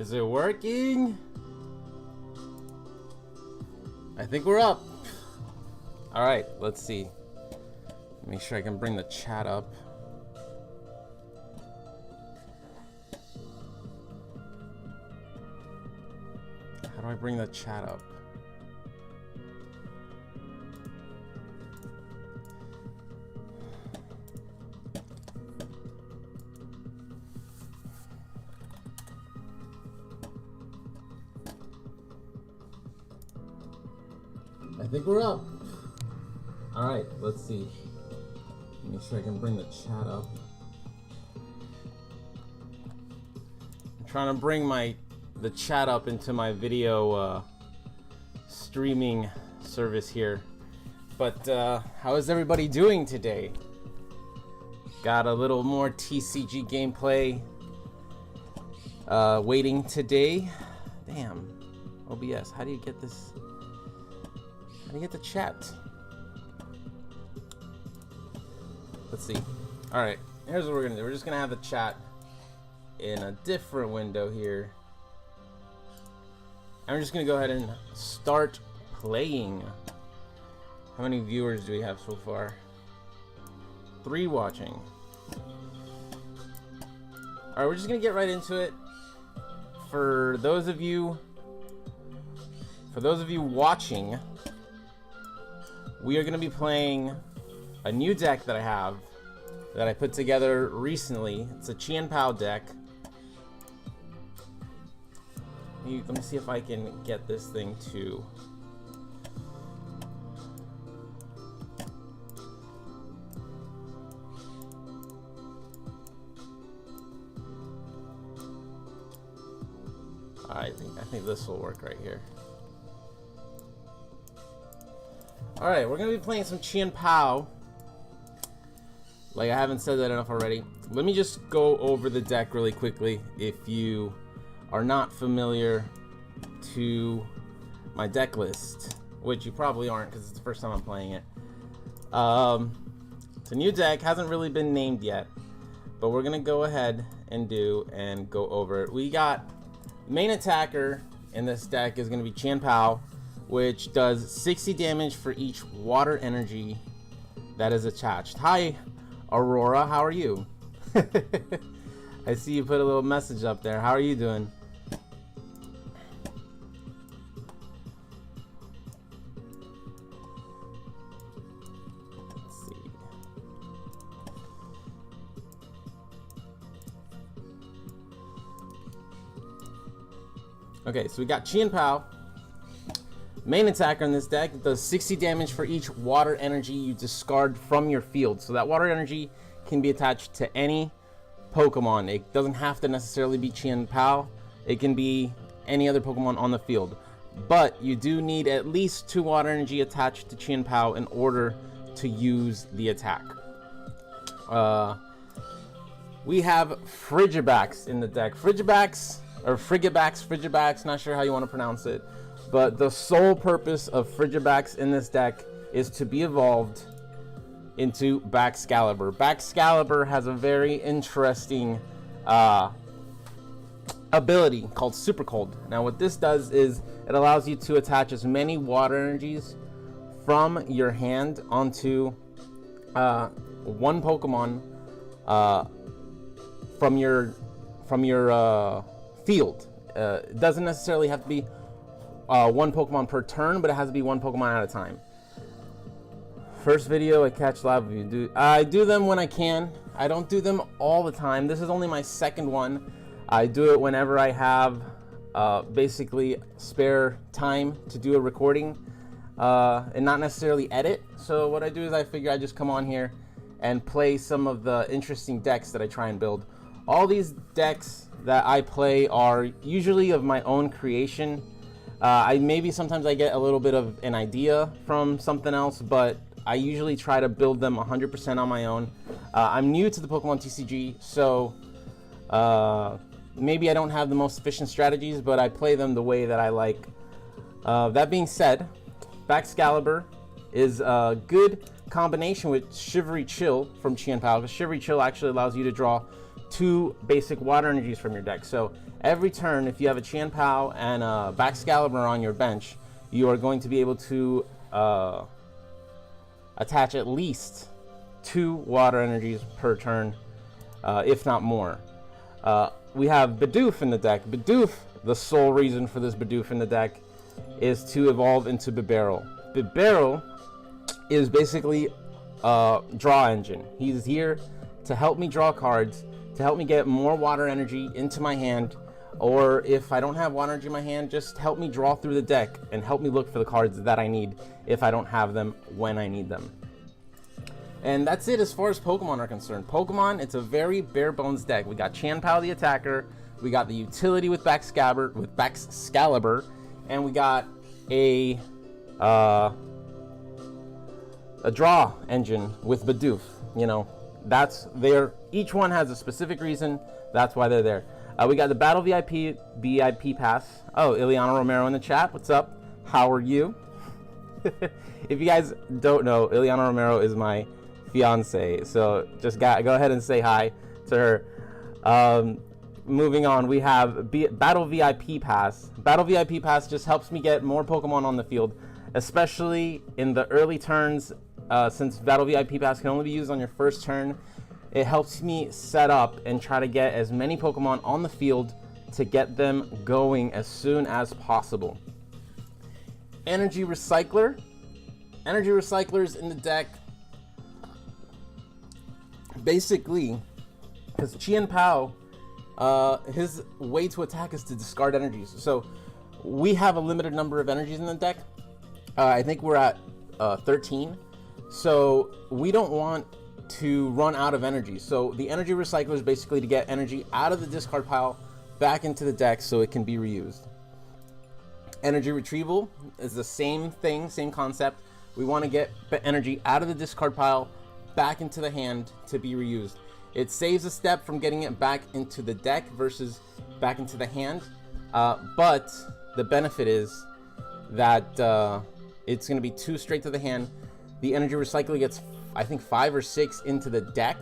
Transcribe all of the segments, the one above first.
Is it working? I think we're up. All right, let's see. Make sure I can bring the chat up. How do I bring the chat up? I think we're up. All right, let's see. Make sure I can bring the chat up. I'm trying to bring the chat up into my video streaming service here. But how is everybody doing today? Got a little more TCG gameplay waiting today. Damn, OBS, how do you get this? How do you get the chat? Let's see. All right, here's what we're gonna do. We're just gonna have the chat in a different window here. And we're just gonna go ahead and start playing. How many viewers do we have so far? 3 watching. All right, we're just gonna get right into it. For those of you watching, we are going to be playing a new deck that I have that I put together recently. It's a Chien-Pao deck. Let me see if I can get this thing to I think this will work right here. All right, we're gonna be playing some Chien-Pao. Like, I haven't said that enough already. Let me just go over the deck really quickly if you are not familiar to my deck list, which you probably aren't because it's the first time I'm playing it. It's a new deck, hasn't really been named yet, but we're gonna go ahead and go over it. We got main attacker in this deck is gonna be Chien-Pao, which does 60 damage for each water energy that is attached. Hi, Aurora, how are you? I see you put a little message up there. How are you doing? Let's see. Okay, so we got Chien-Pao. Main attacker in this deck does 60 damage for each water energy you discard from your field. So that water energy can be attached to any Pokemon. It doesn't have to necessarily be Chien-Pao. It can be any other Pokemon on the field. But you do need at least 2 water energy attached to Chien-Pao in order to use the attack. We have Frigibax in the deck. Frigibax, not sure how you want to pronounce it. But the sole purpose of Frigibax in this deck is to be evolved into Baxcalibur. Baxcalibur has a very interesting ability called Super Cold. Now what this does is it allows you to attach as many water energies from your hand onto one Pokemon from your field. It doesn't necessarily have to be one Pokemon per turn, but it has to be one Pokemon at a time. First video I catch live of you. I do them when I can. I don't do them all the time. This is only my second one. I do it whenever I have basically spare time to do a recording and not necessarily edit. So what I do is I figure I just come on here and play some of the interesting decks that I try and build. All these decks that I play are usually of my own creation. Sometimes I get a little bit of an idea from something else, but I usually try to build them 100% on my own. I'm new to the Pokemon TCG, so maybe I don't have the most efficient strategies, but I play them the way that I like. That being said, Baxcalibur is a good combination with Shivery Chill from Chien-Pao, because Shivery Chill actually allows you to draw 2 basic water energies from your deck. So Every turn, if you have a Chien-Pao and a Baxcalibur on your bench, you are going to be able to attach at least 2 water energies per turn, if not more. We have Bidoof in the deck. Bidoof, the sole reason for this Bidoof in the deck is to evolve into Bibarel. Bibarel is basically a draw engine. He's here to help me draw cards, to help me get more water energy into my hand, or if I don't have water energy in my hand, just help me draw through the deck and help me look for the cards that I need if I don't have them when I need them. And that's it as far as Pokemon are concerned. Pokemon, it's a very bare bones deck. We got Chien-Pao the attacker, we got the utility with Baxcalibur, and we got a draw engine with Bidoof. You know, that's there. Each one has a specific reason. That's why they're there. We got the Battle VIP Pass. Oh, Ileana Romero in the chat. What's up? How are you? If you guys don't know, Ileana Romero is my fiance, so just go ahead and say hi to her. Moving on, we have Battle VIP Pass. Battle VIP Pass just helps me get more Pokemon on the field, especially in the early turns. Since Battle VIP Pass can only be used on your first turn, it helps me set up and try to get as many Pokemon on the field to get them going as soon as possible. Energy Recycler. Energy Recycler's in the deck basically because Chien-Pao, his way to attack is to discard energies. So we have a limited number of energies in the deck. I think we're at 13. So we don't want to run out of energy. So the Energy Recycler is basically to get energy out of the discard pile back into the deck so it can be reused. Energy Retrieval is the same thing, same concept. We want to get energy out of the discard pile back into the hand to be reused. It saves a step from getting it back into the deck versus back into the hand, but the benefit is that it's going to be 2 straight to the hand. The Energy Recycler gets, I think, 5 or 6 into the deck,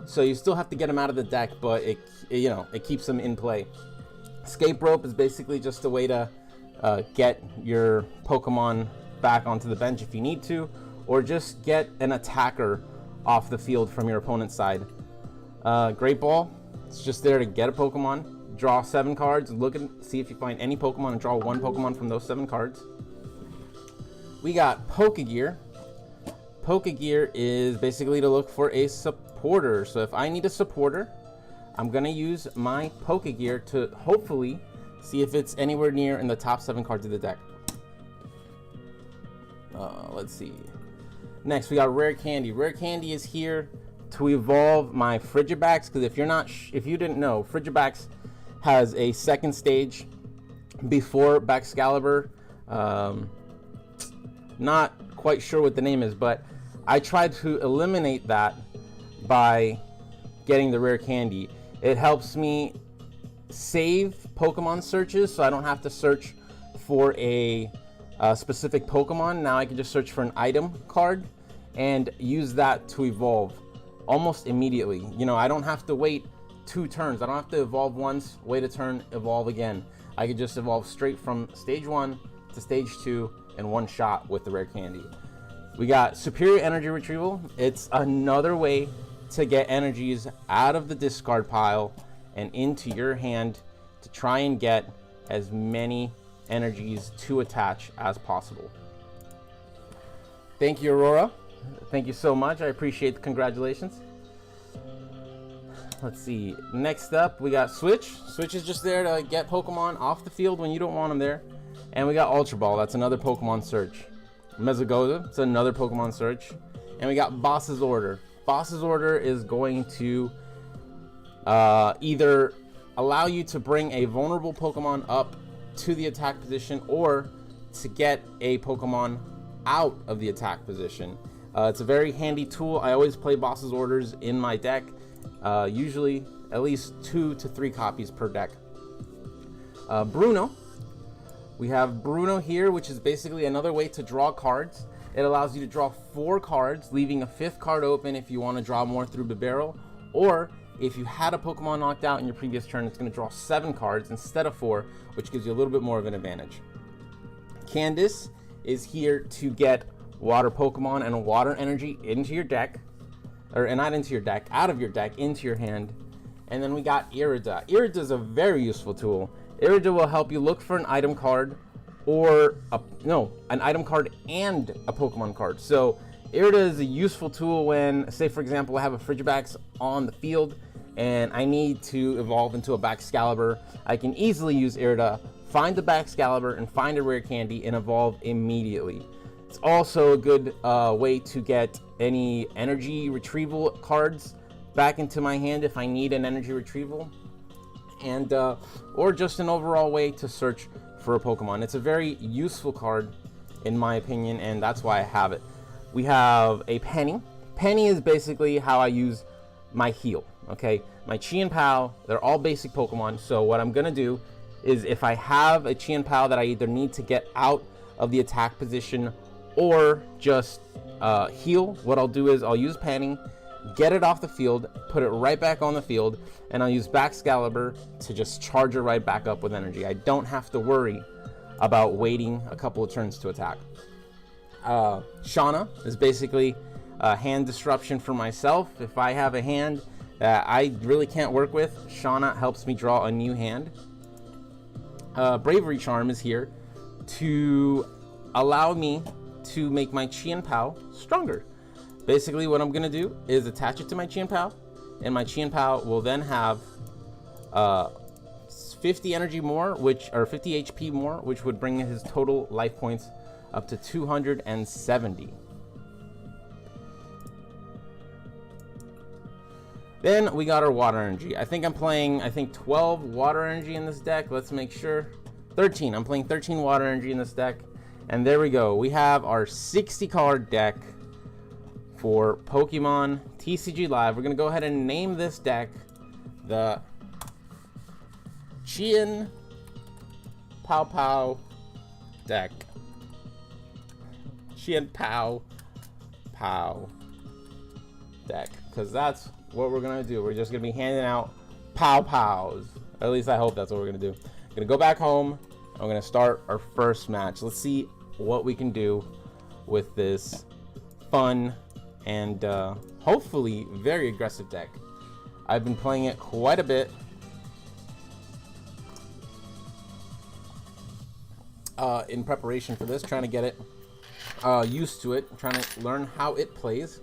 so you still have to get them out of the deck, but it keeps them in play. Escape Rope is basically just a way to get your Pokemon back onto the bench if you need to, or just get an attacker off the field from your opponent's side. Great Ball, it's just there to get a Pokemon, draw 7 cards, look and see if you find any Pokemon and draw 1 Pokemon from those 7 cards. We got Pokegear. Pokegear is basically to look for a supporter. So if I need a supporter, I'm gonna use my Pokegear to hopefully see if it's anywhere near in the top 7 cards of the deck. Let's see. Next, we got Rare Candy. Rare Candy is here to evolve my Frigibax, because if you didn't know, Frigibax has a second stage before Baxcalibur. Not quite sure what the name is, but I tried to eliminate that by getting the Rare Candy. It helps me save Pokemon searches, so I don't have to search for a specific Pokemon. Now I can just search for an item card and use that to evolve almost immediately. You know, I don't have to wait 2 turns. I don't have to evolve once, wait a turn, evolve again. I could just evolve straight from stage 1 to stage 2 in 1 shot with the Rare Candy. We got Superior Energy Retrieval. It's another way to get energies out of the discard pile and into your hand to try and get as many energies to attach as possible. Thank you, Aurora. Thank you so much. I appreciate the congratulations. Let's see. Next up, we got Switch. Switch is just there to get Pokemon off the field when you don't want them there. And we got Ultra Ball. That's another Pokemon search. Mezagoza. It's another Pokemon search. And we got Boss's Order. Boss's Order is going to either allow you to bring a vulnerable Pokemon up to the attack position or to get a Pokemon out of the attack position. It's a very handy tool. I always play Boss's Orders in my deck, usually at least 2 to 3 copies per deck. Bruno. We have Bruno here, which is basically another way to draw cards. It allows you to draw 4 cards, leaving a 5th card open if you want to draw more through Bibarel, or if you had a Pokemon knocked out in your previous turn, it's going to draw 7 cards instead of 4, which gives you a little bit more of an advantage. Candace is here to get water Pokemon and water energy into your deck, or not into your deck, out of your deck, into your hand. And then we got Irida. Irida is a very useful tool. Irida will help you look for an item card, or an item card and a Pokemon card. So Irida is a useful tool when, say for example, I have a Frigibax on the field and I need to evolve into a Baxcalibur. I can easily use Irida, find the Baxcalibur and find a rare candy and evolve immediately. It's also a good way to get any energy retrieval cards back into my hand if I need an energy retrieval, and or just an overall way to search for a Pokemon. It's a very useful card in my opinion, and that's why I have it. We have a Penny. Penny is basically how I use my heal. Okay, my Chien-Pao, they're all basic Pokemon, so what I'm gonna do is if I have a Chien-Pao that I either need to get out of the attack position or just heal, what I'll do is I'll use Penny, get it off the field, put it right back on the field, and I'll use Baxcalibur to just charge it right back up with energy. I don't have to worry about waiting a couple of turns to attack. Shauna is basically a hand disruption for myself. If I have a hand that I really can't work with, Shauna helps me draw a new hand. Bravery Charm is here to allow me to make my Chien-Pao stronger. Basically what I'm gonna do is attach it to my Chien-Pao, and my Chien-Pao will then have 50 energy more, or 50 HP more, which would bring his total life points up to 270. Then we got our water energy. I think I'm playing 12 water energy in this deck. Let's make sure. 13. I'm playing 13 water energy in this deck. And there we go. We have our 60 card deck for Pokemon TCG Live. We're going to go ahead and name this deck the Chien-Pao deck. Chien-Pao deck. Because that's what we're going to do. We're just going to be handing out Pow-Pows. At least I hope that's what we're going to do. I'm going to go back home. I'm going to start our first match. Let's see what we can do with this fun and hopefully very aggressive deck. I've been playing it quite a bit. In preparation for this, trying to get it used to it, trying to learn how it plays.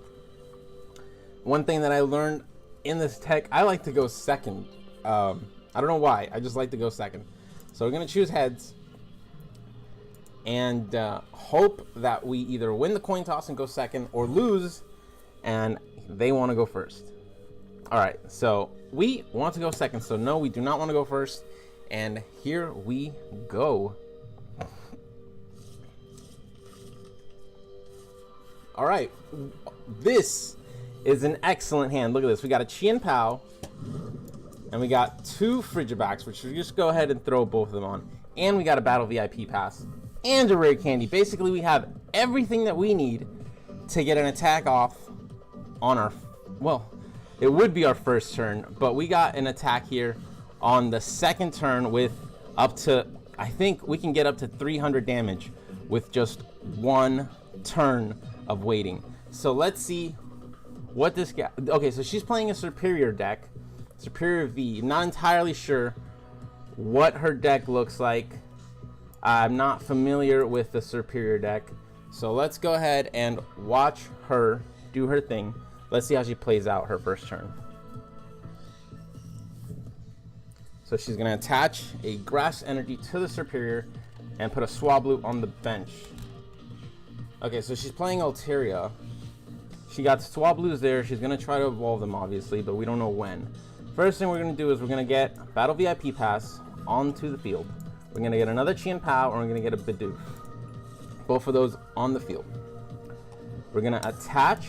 One thing that I learned in this deck, I like to go second. I don't know why, I just like to go second. So we're going to choose heads and hope that we either win the coin toss and go second, or lose and they want to go first. All right, so we want to go second, so no, we do not want to go first. And here we go. All right, this is an excellent hand. Look at this. We got a Chien-Pao and we got 2 Frigibax, which we just go ahead and throw both of them on. And we got a Battle VIP pass and a rare candy. Basically, we have everything that we need to get an attack off on our, well, it would be our first turn, but we got an attack here on the second turn with up to, I think we can get up to 300 damage with just 1 turn of waiting. So let's see what this guy, okay, so she's playing a Superior deck, Superior V. Not entirely sure what her deck looks like. I'm not familiar with the Superior deck. So let's go ahead and watch her do her thing. Let's see how she plays out her first turn. So she's going to attach a Grass Energy to the Superior and put a Swablu on the bench. Okay, so she's playing Altaria. She got Swablus there. She's going to try to evolve them, obviously, but we don't know when. First thing we're going to do is we're going to get Battle VIP Pass onto the field. We're going to get another Chien-Pao, or we're going to get a Bidoof. Both of those on the field. We're going to attach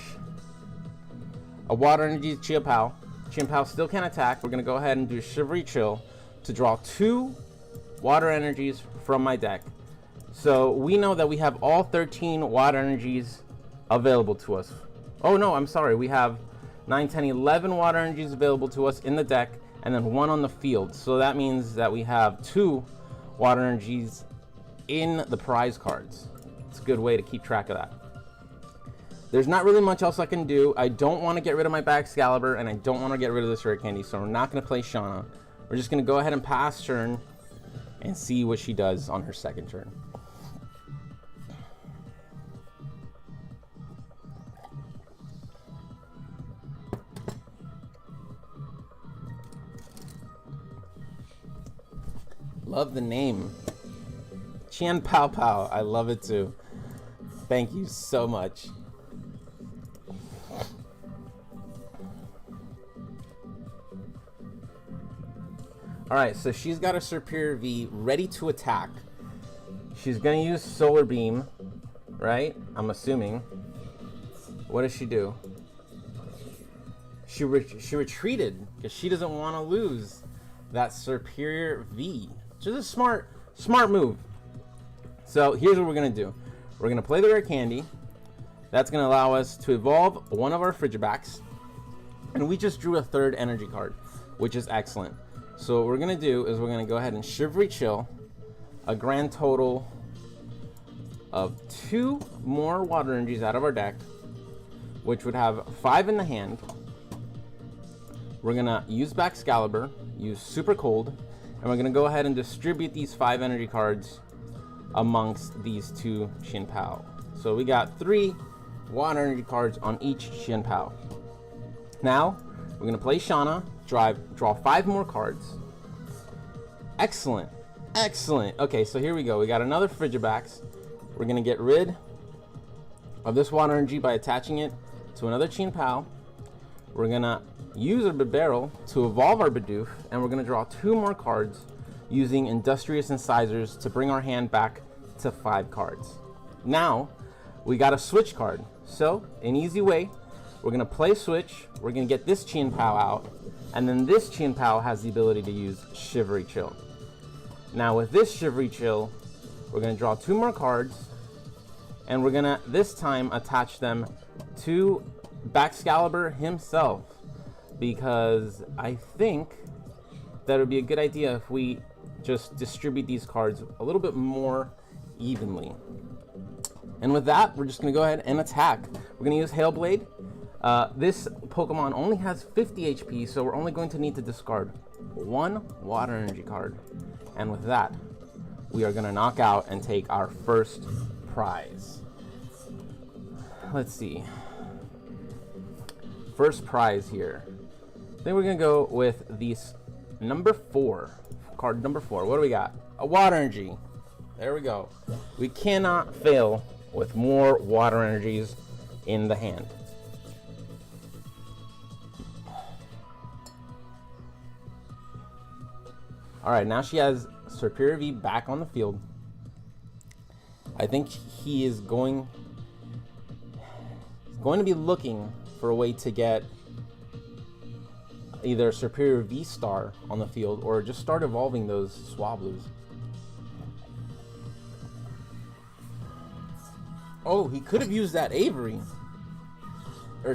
a Water Energy to Chien-Pao. Chien-Pao still can't attack. We're going to go ahead and do Shivery Chill to draw 2 Water Energies from my deck. So we know that we have all 13 Water Energies available to us. Oh no, I'm sorry. We have 9, 10, 11 water energies available to us in the deck, and then 1 on the field. So that means that we have 2 water energies in the prize cards. It's a good way to keep track of that. There's not really much else I can do. I don't want to get rid of my Excalibur, and I don't want to get rid of this rare candy, so we're not going to play Shauna. We're just going to go ahead and pass turn and see what she does on her second turn. Love the name. Chien-Pao. I love it too. Thank you so much. Alright, so she's got a Superior V ready to attack. She's going to use Solar Beam, right? I'm assuming. What does she do? She retreated because she doesn't want to lose that Superior V. Which is a smart move. So here's what we're going to do. We're going to play the rare candy. That's going to allow us to evolve one of our Frigibacks. And we just drew a 3rd energy card, which is excellent. So what we're going to do is we're going to go ahead and Shivery Chill a grand total of 2 more water energies out of our deck, which would have 5 in the hand. We're going to use Excalibur, use Super Cold, and we're going to go ahead and distribute these 5 energy cards amongst these 2 Chien-Pao. So we got 3 water energy cards on each Chien-Pao. Now, we're going to play Shauna, draw 5 more cards. Excellent. Okay, so here we go. We got another Frigibacks. We're going to get rid of this water energy by attaching it to another Chien-Pao. We're going to use our Bibarel to evolve our Bidoof, and we're going to draw 2 more cards using Industrious Incisors to bring our hand back to 5 cards. Now, we got a switch card. So, an easy way, we're going to play switch, we're going to get this Chien-Pao out, and then this Chien-Pao has the ability to use Shivery Chill. Now with this Shivery Chill, we're going to draw 2 more cards, and we're going to this time attach them to Excalibur himself, because I think that it would be a good idea if we just distribute these cards a little bit more evenly. And with that, we're just going to go ahead and attack. We're going to use Hail Blade. This Pokemon only has 50 HP, so we're only going to need to discard 1 water energy card. And with that, we are going to knock out and take our first prize. Let's see. First prize here. Then we're going to go with these number 4. Card number 4. What do we got? A water energy. There we go. We cannot fail with more water energies in the hand. Alright, now she has Superior V back on the field. I think he is going to be looking for a way to get either Superior V Star on the field or just start evolving those Swablues. Oh, he could have used that Avery. Or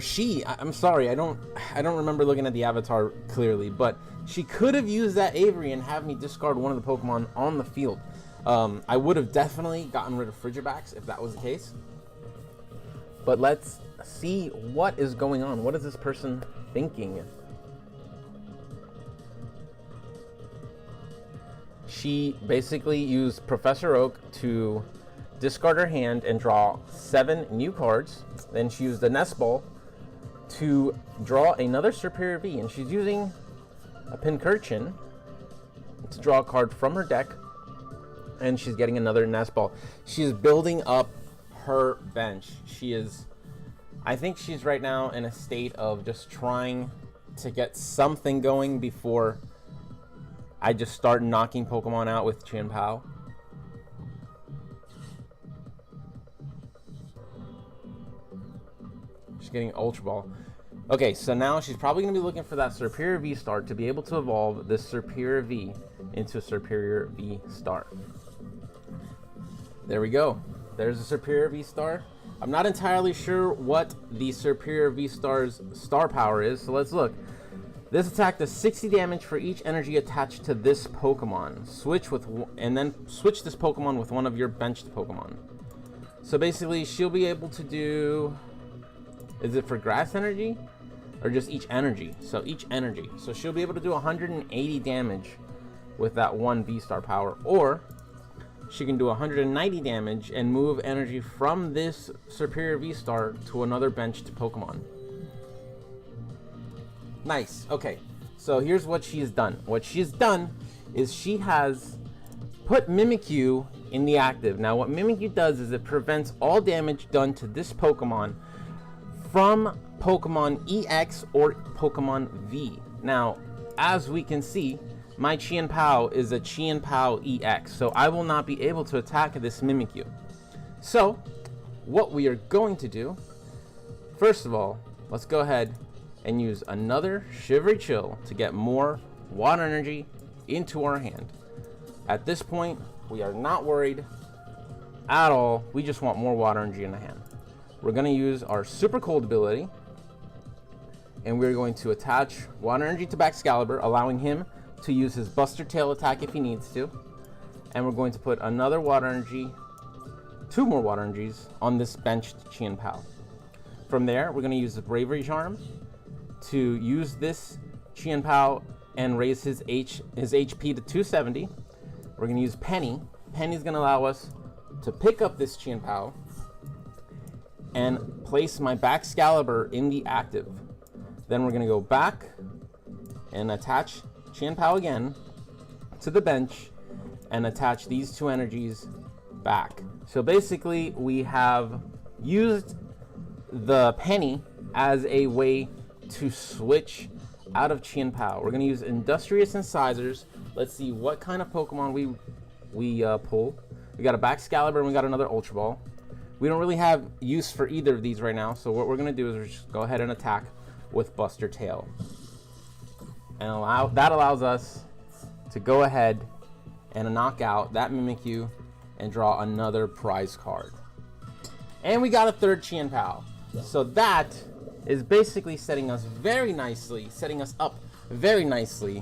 I'm sorry, I don't remember looking at the avatar clearly, but she could have used that Avery and have me discard one of the Pokemon on the field. I would have definitely gotten rid of Frigibacks if that was the case. But let's see what is going on. What is this person thinking? She basically used Professor Oak to discard her hand and draw 7 new cards. Then she used the Nest Ball to draw another Superior V, and she's using a Pincurchin to draw a card from her deck, and she's getting another Nest Ball. She's building up her bench. I think she's right now in a state of just trying to get something going before I just start knocking Pokemon out with Chien-Pao. She's getting Ultra Ball. Okay, so now she's probably going to be looking for that Superior V Star to be able to evolve this Superior V into Superior V Star. There we go. There's a Superior V Star. I'm not entirely sure what the Superior V-Star's star power is, so let's look. This attack does 60 damage for each energy attached to this Pokemon. And then switch this Pokemon with one of your benched Pokemon. So basically, she'll be able to do... Is it for grass energy? Or just each energy? So each energy. So she'll be able to do 180 damage with that one V-Star power. Or she can do 190 damage and move energy from this Superior V-Star to another benched Pokemon. Nice. Okay, so here's what she's done. What she's done is she has put Mimikyu in the active. Now what Mimikyu does is it prevents all damage done to this Pokemon from Pokemon EX or Pokemon V. Now, as we can see, my Chien-Pao is a Chien-Pao EX, so I will not be able to attack this Mimikyu. So, what we are going to do, first of all, let's go ahead and use another Shivery Chill to get more water energy into our hand. At this point, we are not worried at all. We just want more water energy in the hand. We're going to use our Super Cold ability, and we're going to attach water energy to Baxcalibur, allowing him to use his Buster Tail attack if he needs to. And we're going to put another water energy, 2 more water energies, on this benched Chien-Pao. From there, we're going to use the Bravery Charm to use this Chien-Pao and raise his HP to 270. We're going to use Penny. Penny's going to allow us to pick up this Chien-Pao and place my Baxcalibur in the active. Then we're going to go back and attach Chien-Pao again to the bench and attach these 2 energies back. So basically, we have used the Penny as a way to switch out of Chien-Pao. We're going to use Industrious Incisors. Let's see what kind of Pokemon we pull. We got a Baxcalibur and we got another Ultra Ball. We don't really have use for either of these right now, so what we're going to do is we're just go ahead and attack with Buster Tail. And that allows us to go ahead and knock out that Mimikyu and draw another prize card. And we got a third Chien-Pao. So that is basically setting us up very nicely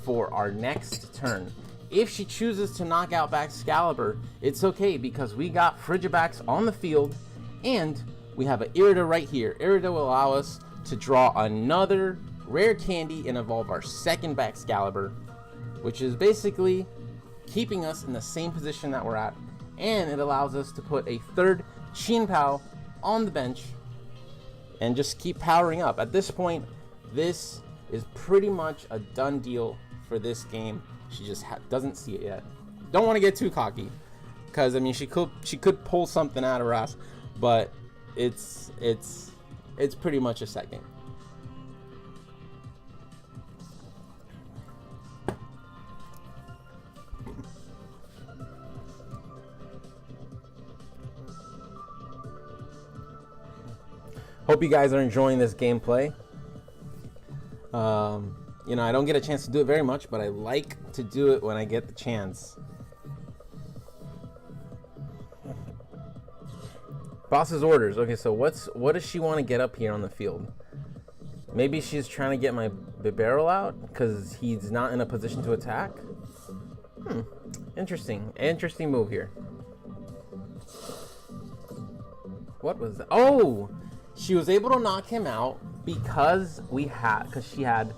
for our next turn. If she chooses to knock out Baxcalibur, it's okay because we got Frigibax on the field and we have an Irida right here. Irida will allow us to draw another rare candy and evolve our second Baxcalibur, which is basically keeping us in the same position that we're at. And it allows us to put a third Chien-Pao on the bench and just keep powering up. At this point, this is pretty much a done deal for this game. She just doesn't see it yet. Don't want to get too cocky, because I mean she could pull something out of her ass, but it's pretty much a set game. Hope you guys are enjoying this gameplay. You know, I don't get a chance to do it very much, but I like to do it when I get the chance. Boss's orders. Okay, so what does she want to get up here on the field? Maybe she's trying to get my Bibarel out because he's not in a position to attack. Interesting move here. What was that? Oh, she was able to knock him out because she had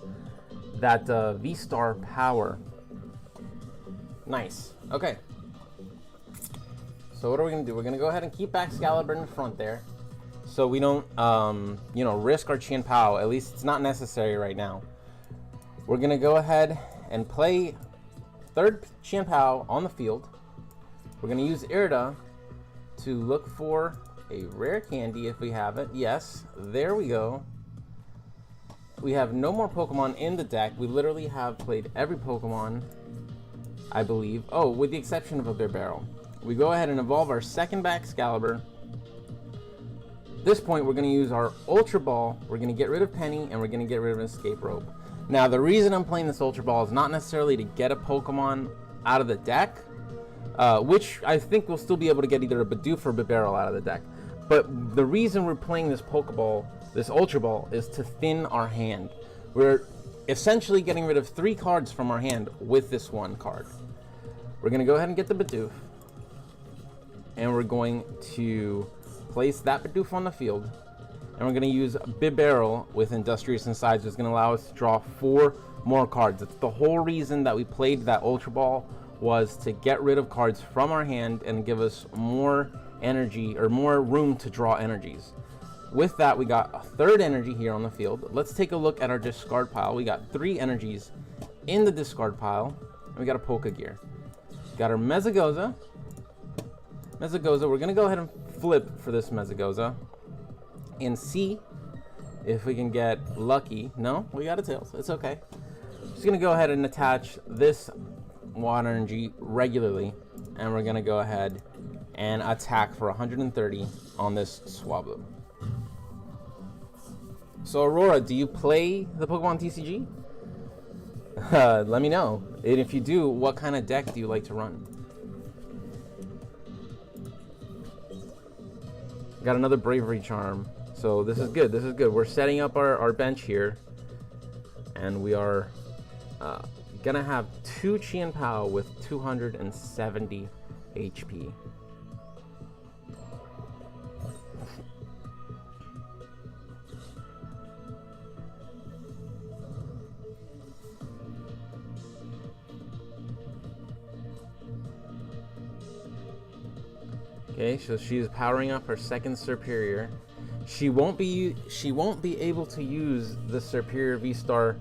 that V-Star power. Nice. Okay. So what are we gonna do? We're gonna go ahead and keep Baxcalibur in the front there, so we don't, you know, risk our Chien-Pao. At least it's not necessary right now. We're gonna go ahead and play third Chien-Pao on the field. We're gonna use Irida to look for a rare candy if we have it. Yes, there we go. We have no more Pokemon in the deck. We literally have played every Pokemon, I believe. Oh, with the exception of a Bibarel. We go ahead and evolve our second Baxcalibur. At this point, we're going to use our Ultra Ball. We're going to get rid of Penny, and we're going to get rid of Escape Rope. Now, the reason I'm playing this Ultra Ball is not necessarily to get a Pokemon out of the deck, which I think we'll still be able to get either a Bidoof or Bibarel out of the deck. But the reason we're playing this Pokeball, this Ultra Ball, is to thin our hand. We're essentially getting rid of 3 cards from our hand with this 1 card. We're going to go ahead and get the Bidoof. And we're going to place that Bidoof on the field. And we're going to use Bibarel with Industrious Inside, which is going to allow us to draw 4 more cards. It's the whole reason that we played that Ultra Ball, was to get rid of cards from our hand and give us more energy, or more room to draw energies. With that, we got a 3rd energy here on the field. Let's take a look at our discard pile. We got 3 energies in the discard pile, and we got a Pokegear. Got our Mezagoza. We're going to go ahead and flip for this Mezagoza and see if we can get lucky. No, we got a Tails. It's okay. Just going to go ahead and attach this Water Energy regularly, and we're going to go ahead and attack for 130 on this Swablu. So Aurora, do you play the Pokemon TCG? Let me know. And if you do, what kind of deck do you like to run? Got another Bravery Charm. So this is good. This is good. We're setting up our bench here. And we are gonna have 2 Chien-Pao with 270 HP. Okay, so she's powering up her 2nd Superior. She won't be able to use the Superior V-Star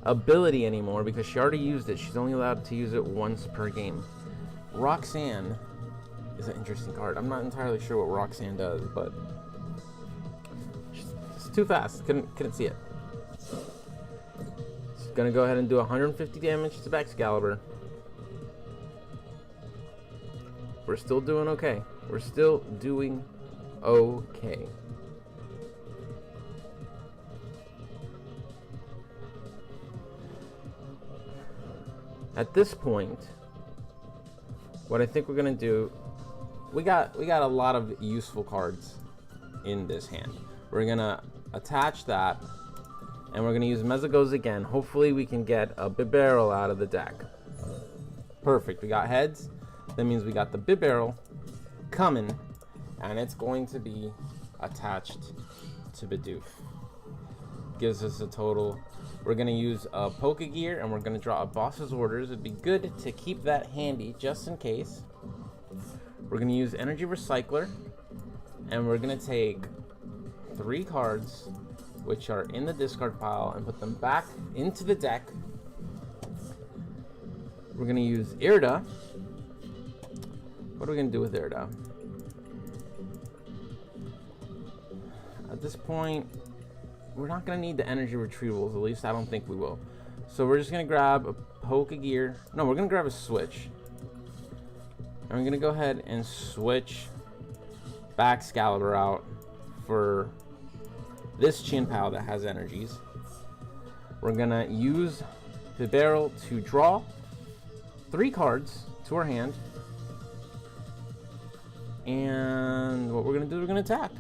ability anymore because she already used it. She's only allowed to use it once per game. Roxanne is an interesting card. I'm not entirely sure what Roxanne does, but it's too fast. Couldn't see it. She's gonna go ahead and do 150 damage to Excalibur. We're still doing okay. We're still doing okay. At this point, what I think we're gonna do, we got a lot of useful cards in this hand. We're gonna attach that, and we're gonna use Mezagoza again. Hopefully we can get a Bibarel out of the deck. Perfect, we got heads. That means we got the Bibarel coming, and it's going to be attached to Bidoof. Gives us a total. We're going to use a Pokegear, and we're going to draw a Boss's Orders. It'd be good to keep that handy just in case. We're going to use Energy Recycler, and we're going to take 3 cards which are in the discard pile and put them back into the deck. We're going to use Irida. What are we going to do with Irida? At this point, we're not going to need the energy retrievals. At least I don't think we will. So we're just going to grab a Pokegear. No, we're going to grab a Switch. And we're going to go ahead and switch Excalibur out for this Chien-Pao that has energies. We're going to use the barrel to draw 3 cards to our hand. And what we're going to do, we're going to attack.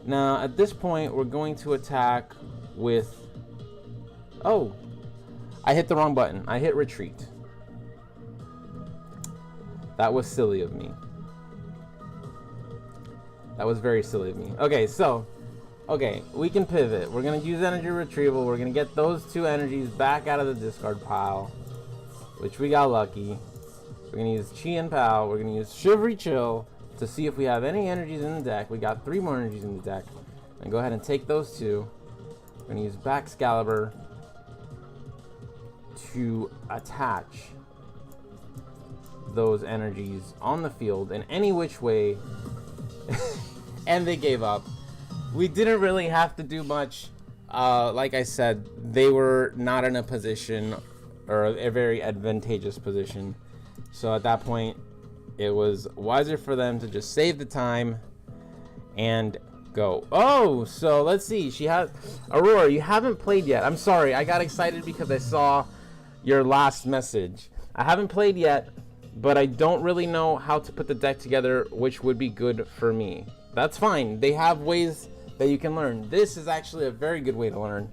Now, at this point, we're going to attack with... Oh, I hit the wrong button. I hit retreat. That was silly of me. That was very silly of me. Okay, so... Okay, we can pivot. We're going to use energy retrieval. We're going to get those 2 energies back out of the discard pile, which we got lucky. We're going to use Chien-Pao. We're going to use Shivery Chill to see if we have any energies in the deck. We got 3 more energies in the deck. And go ahead and take those 2. We're going to use Excalibur to attach those energies on the field in any which way. And they gave up. We didn't really have to do much. Like I said, they were not in a position, or a very advantageous position. So at that point, it was wiser for them to just save the time and go. Oh, so let's see. She has... Aurora, you haven't played yet. I'm sorry. I got excited because I saw your last message. I haven't played yet, but I don't really know how to put the deck together, which would be good for me. that's fine. They have ways that you can learn. This is actually a very good way to learn.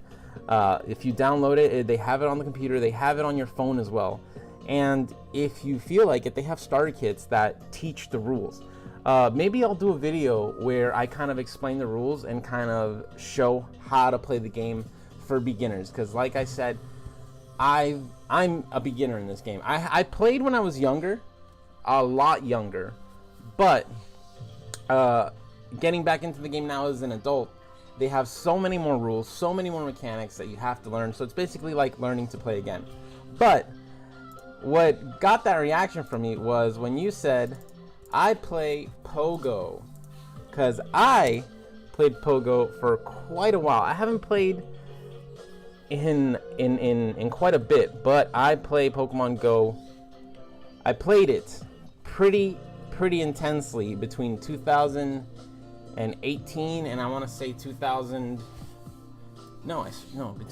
If you download it, they have it on the computer, they have it on your phone as well. And if you feel like it, they have starter kits that teach the rules. Maybe I'll do a video where I kind of explain the rules and kind of show how to play the game for beginners. Because like I said, I'm a beginner in this game. I played when I was younger, a lot younger, but getting back into the game now as an adult, they have so many more rules, so many more mechanics that you have to learn. So it's basically like learning to play again. But what got that reaction from me was when you said, I play Pogo. Because I played Pogo for quite a while. I haven't played in quite a bit, but I play Pokemon Go. I played it pretty intensely between 2018 and I want to say between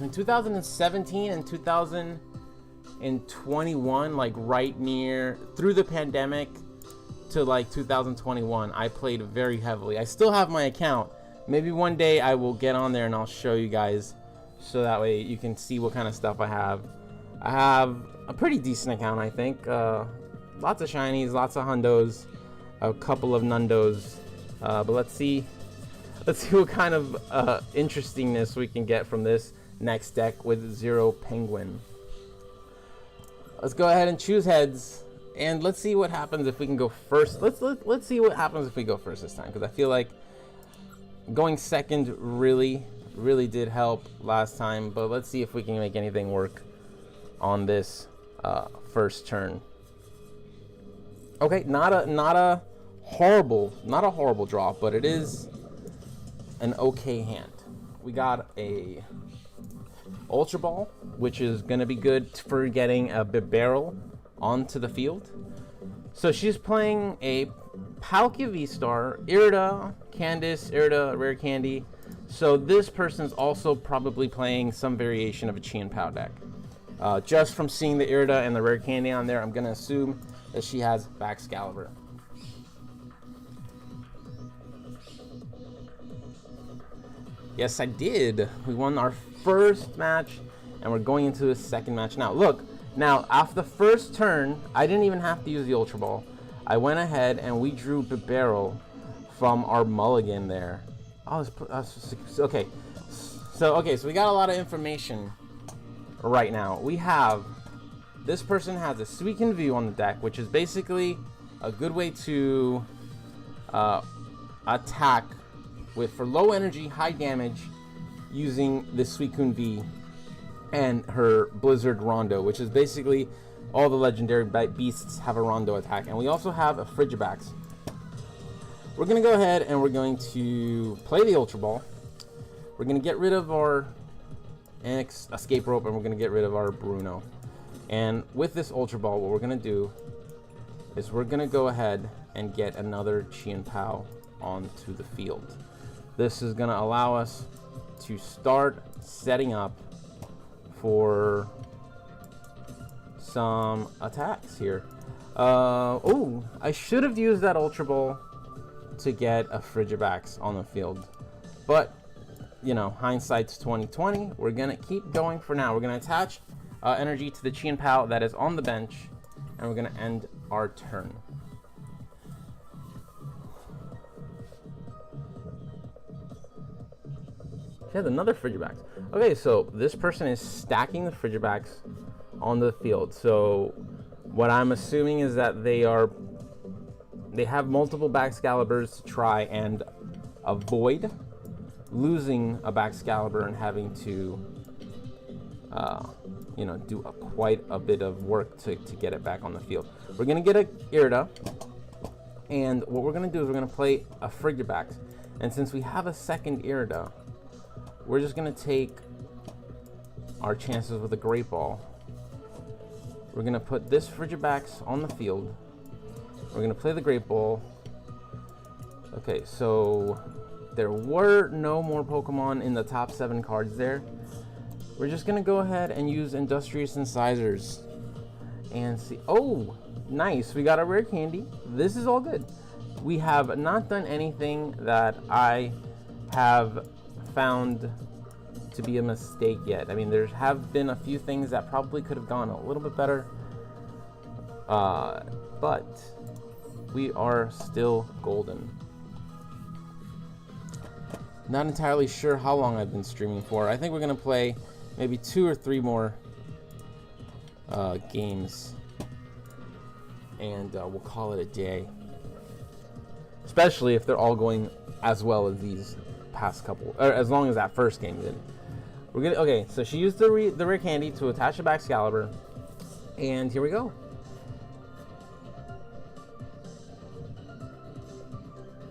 2017 and 2021, like right near through the pandemic to like 2021. I played very heavily. I still have my account. Maybe one day I will get on there and I'll show you guys, so that way you can see what kind of stuff I have. I have a pretty decent account, I think. Lots of shinies, lots of hundos, a couple of nundos. But let's see what kind of interestingness we can get from this next deck with Zero Penguin. Let's go ahead and choose heads, and let's see what happens if we can go first. Let's see what happens if we go first this time, because I feel like going second really did help last time. But let's see if we can make anything work on this first turn. Okay, not a horrible draw, but it is an okay hand. We got a Ultra Ball, which is going to be good for getting a Bibarel onto the field. So she's playing a Palkia V-Star, Irida, Candice, Irida, Rare Candy. So this person's also probably playing some variation of a Chien-Pao deck. Just from seeing the Irida and the Rare Candy on there, I'm going to assume that she has Baxcalibur. Yes, I did. We won our first match, and we're going into the second match now. Look, now after the first turn, I didn't even have to use the Ultra Ball. I went ahead and we drew Bibarel from our mulligan there. Oh, okay. So we got a lot of information right now. We have, this person has a Suicune View on the deck, which is basically a good way to attack for low energy, high damage, using the Suicune V and her Blizzard Rondo, which is basically all the legendary beasts have a Rondo attack. And we also have a Frigibax. We're going to go ahead and we're going to play the Ultra Ball. We're going to get rid of our Escape Rope, and we're going to get rid of our Bruno. And with this Ultra Ball, what we're going to do is we're going to go ahead and get another Chien-Pao onto the field. This is going to allow us to start setting up for some attacks here. Oh, I should have used that Ultra Ball to get a Frigibax on the field, but you know, hindsight's 2020. We're gonna keep going for now. We're gonna attach energy to the Chien-Pao that is on the bench, and we're gonna end our turn. She has another Frigibax. Okay, so this person is stacking the Frigibax on the field. So what I'm assuming is that they have multiple Baxcaliburs to try and avoid losing a Baxcalibur and having to you know, do quite a bit of work to get it back on the field. We're gonna get a Irida, and what we're gonna do is we're gonna play a Frigibax. And since we have a second Irida, we're just gonna take our chances with a Great Ball. We're gonna put this Frigibax on the field. We're gonna play the Great Ball. Okay, so there were no more Pokemon in the top 7 cards there. We're just gonna go ahead and use Industrious Incisors and see. Oh, nice, we got a Rare Candy. This is all good. we have not done anything that I have found to be a mistake yet. I mean, there have been a few things that probably could have gone a little bit better, but we are still golden. Not entirely sure how long I've been streaming for. I think we're gonna play maybe 2 or 3 more games, and we'll call it a day. Especially if they're all going as well as these past couple, or as long as that first game did. We're gonna, okay, so she used the rare candy to attach the Excalibur, and here we go.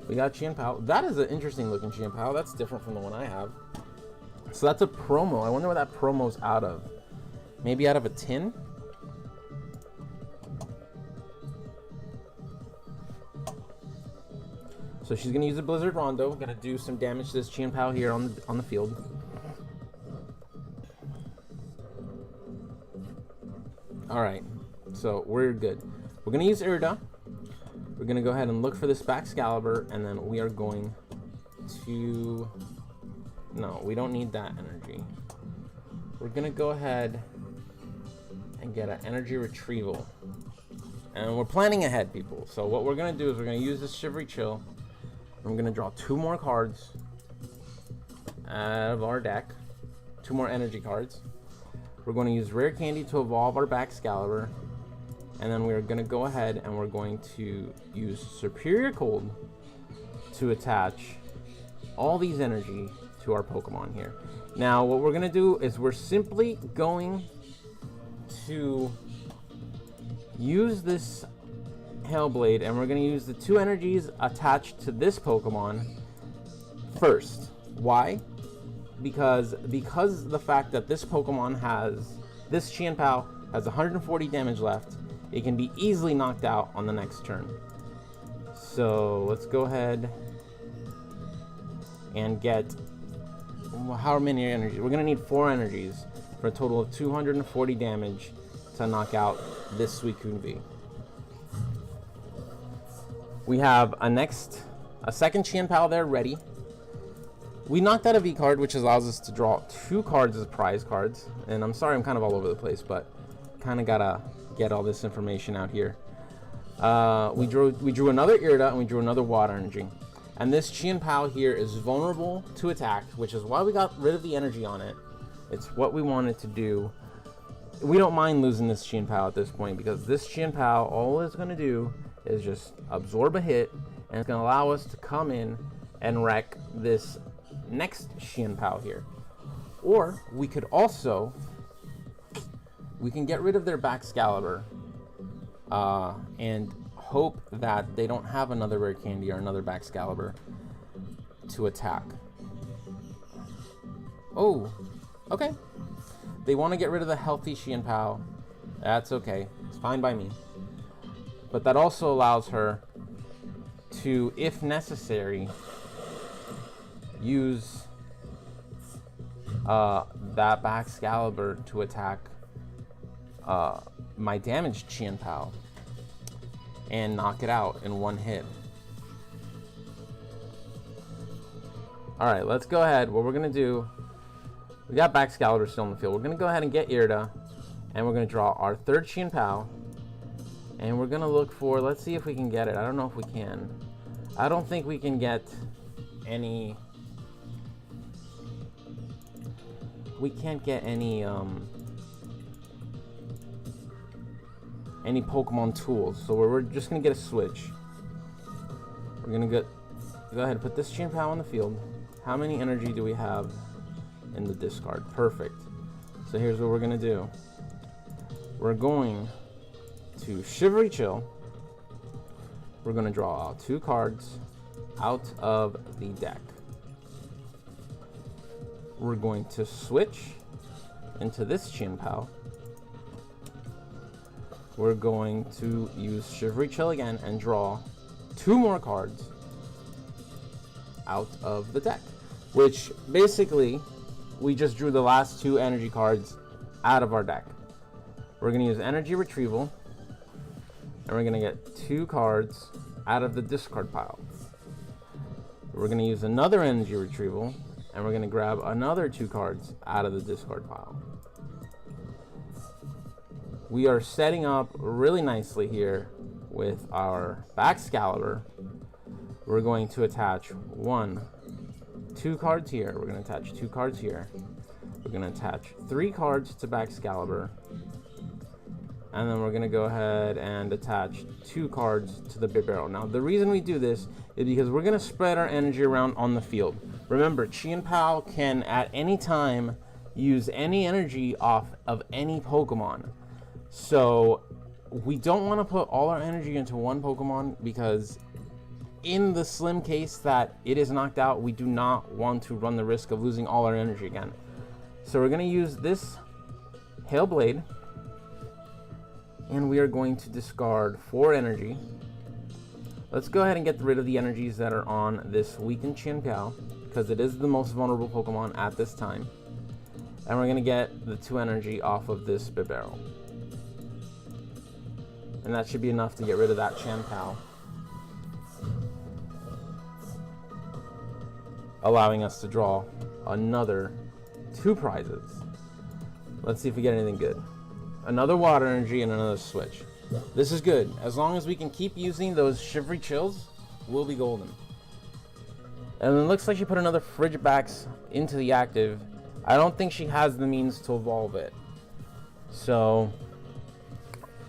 We got Chien-Pao. That is an interesting looking Chien-Pao. That's different from the one I have. So that's a promo. I wonder what that promo's out of. Maybe out of a tin? So she's gonna use a Blizzard Rondo. Gonna do some damage to this Chien-Pao here on the field. All right, so we're good. We're gonna use Irida. We're gonna go ahead and look for this Excalibur, and then we are going to, no, we don't need that energy. We're gonna go ahead and get an energy retrieval. And we're planning ahead, people. So what we're gonna do is we're gonna use this Shivery Chill. And we're gonna draw 2 more cards out of our deck. 2 more energy cards. We're going to use Rare Candy to evolve our Excalibur. And then we're going to go ahead and we're going to use Superior Cold to attach all these energy to our Pokemon here. Now, what we're going to do is we're simply going to use this Hailblade, and we're going to use the 2 energies attached to this Pokemon first. Why? Because the fact that this Pokemon has, this Chien-Pao has 140 damage left, it can be easily knocked out on the next turn. So let's go ahead and get, how many energies? We're going to need 4 energies for a total of 240 damage to knock out this Suicune V. We have a second Chien-Pao there ready. We knocked out a V card, which allows us to draw 2 cards as prize cards. And I'm sorry I'm kind of all over the place, but kind of gotta get all this information out here. We drew another Irida, and we drew another Water Energy. And this Chien-Pao here is vulnerable to attack, which is why we got rid of the energy on it. It's what we wanted to do. We don't mind losing this Chien-Pao at this point, because this Chien-Pao, all it's going to do is just absorb a hit, and it's going to allow us to come in and wreck this next Chien-Pao here. Or we could also, we can get rid of their Excalibur and hope that they don't have another Rare Candy or another Excalibur to attack. Oh, okay. They want to get rid of the healthy Chien-Pao. That's okay. It's fine by me. But that also allows her to, if necessary, use that Excalibur to attack my damaged Chien-Pao and knock it out in 1 hit. Alright, let's go ahead. What we're going to do, we got Excalibur still in the field. We're going to go ahead and get Irida, and we're going to draw our 3rd Chien-Pao, and we're going to look for, let's see if we can get it. I don't know if we can. I don't think we can get any, we can't get any Pokemon tools, so we're just gonna get a switch. We're gonna go ahead and put this Chien-Pao on the field. How many energy do we have in the discard? Perfect. So here's what we're gonna do. We're going to Shivery Chill. We're gonna draw out 2 cards out of the deck. We're going to switch into this Chien-Pao. We're going to use Shivery Chill again and draw 2 more cards out of the deck, which basically we just drew the last 2 energy cards out of our deck. We're going to use Energy Retrieval, and we're going to get 2 cards out of the discard pile. We're going to use another energy retrieval, and we're going to grab another 2 cards out of the discard pile. We are setting up really nicely here with our Baxcalibur. We're going to attach 2 cards here. We're going to attach 2 cards here. We're going to attach 3 cards to Baxcalibur. And then we're going to go ahead and attach 2 cards to the big barrel. Now, the reason we do this is because we're going to spread our energy around on the field. Remember, Chien-Pao can at any time use any energy off of any Pokemon. So we don't want to put all our energy into one Pokemon, because in the slim case that it is knocked out, we do not want to run the risk of losing all our energy again. So we're going to use this Hail Blade, and we are going to discard 4 energy. Let's go ahead and get rid of the energies that are on this weakened Chien-Pao, because it is the most vulnerable Pokemon at this time. And we're going to get the 2 energy off of this Bibarel. And that should be enough to get rid of that Chien-Pao, allowing us to draw another 2 prizes. Let's see if we get anything good. Another water energy and another switch. This is good. As long as we can keep using those shivery chills, we'll be golden. And it looks like she put another Frigibax into the active. I don't think she has the means to evolve it. So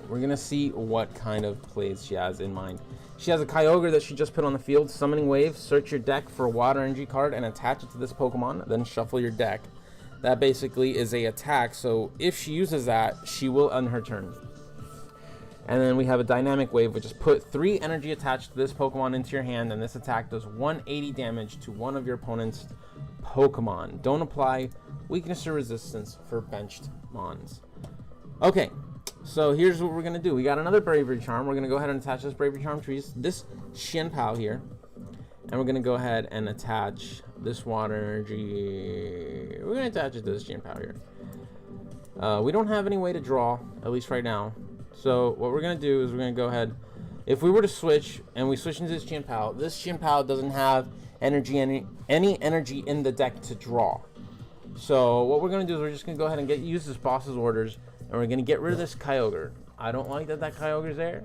we're gonna see what kind of plays she has in mind. She has a Kyogre that she just put on the field. Summoning Wave, search your deck for a water energy card and attach it to this Pokemon, then shuffle your deck. That basically is a attack, so if she uses that, she will end her turn. And then we have a Dynamic Wave, which is put 3 energy attached to this Pokemon into your hand, and this attack does 180 damage to one of your opponent's Pokemon. Don't apply weakness or resistance for benched Mons. Okay, so here's what we're going to do. We got another Bravery Charm. We're going to go ahead and attach this Bravery Charm to this Chien-Pao here. And we're going to go ahead and attach this water energy. We're going to attach it to this Chien-Pao here. We don't have any way to draw, at least right now. So what we're going to do is we're going to go ahead. If we were to switch, and we switch into this Chien-Pao doesn't have any energy in the deck to draw. So what we're going to do is we're just going to go ahead and use this boss's orders, and we're going to get rid of this Kyogre. I don't like that Kyogre's there.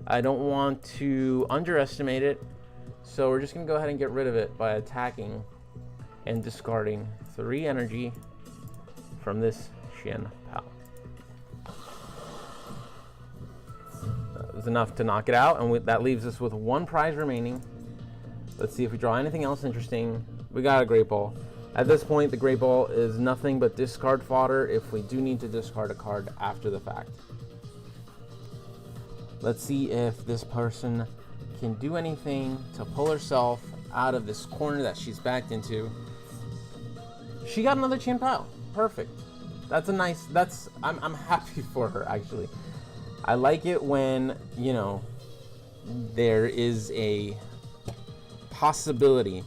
I don't want to underestimate it. So we're just going to go ahead and get rid of it by attacking and discarding 3 energy from this Chien-Pao. That was enough to knock it out, and that leaves us with 1 prize remaining. Let's see if we draw anything else interesting. We got a Great Ball. At this point, the Great Ball is nothing but discard fodder if we do need to discard a card after the fact. Let's see if this person can do anything to pull herself out of this corner that she's backed into. She got another Chien-Pao. Perfect. That's a nice, I'm happy for her, actually. I like it when, you know, there is a possibility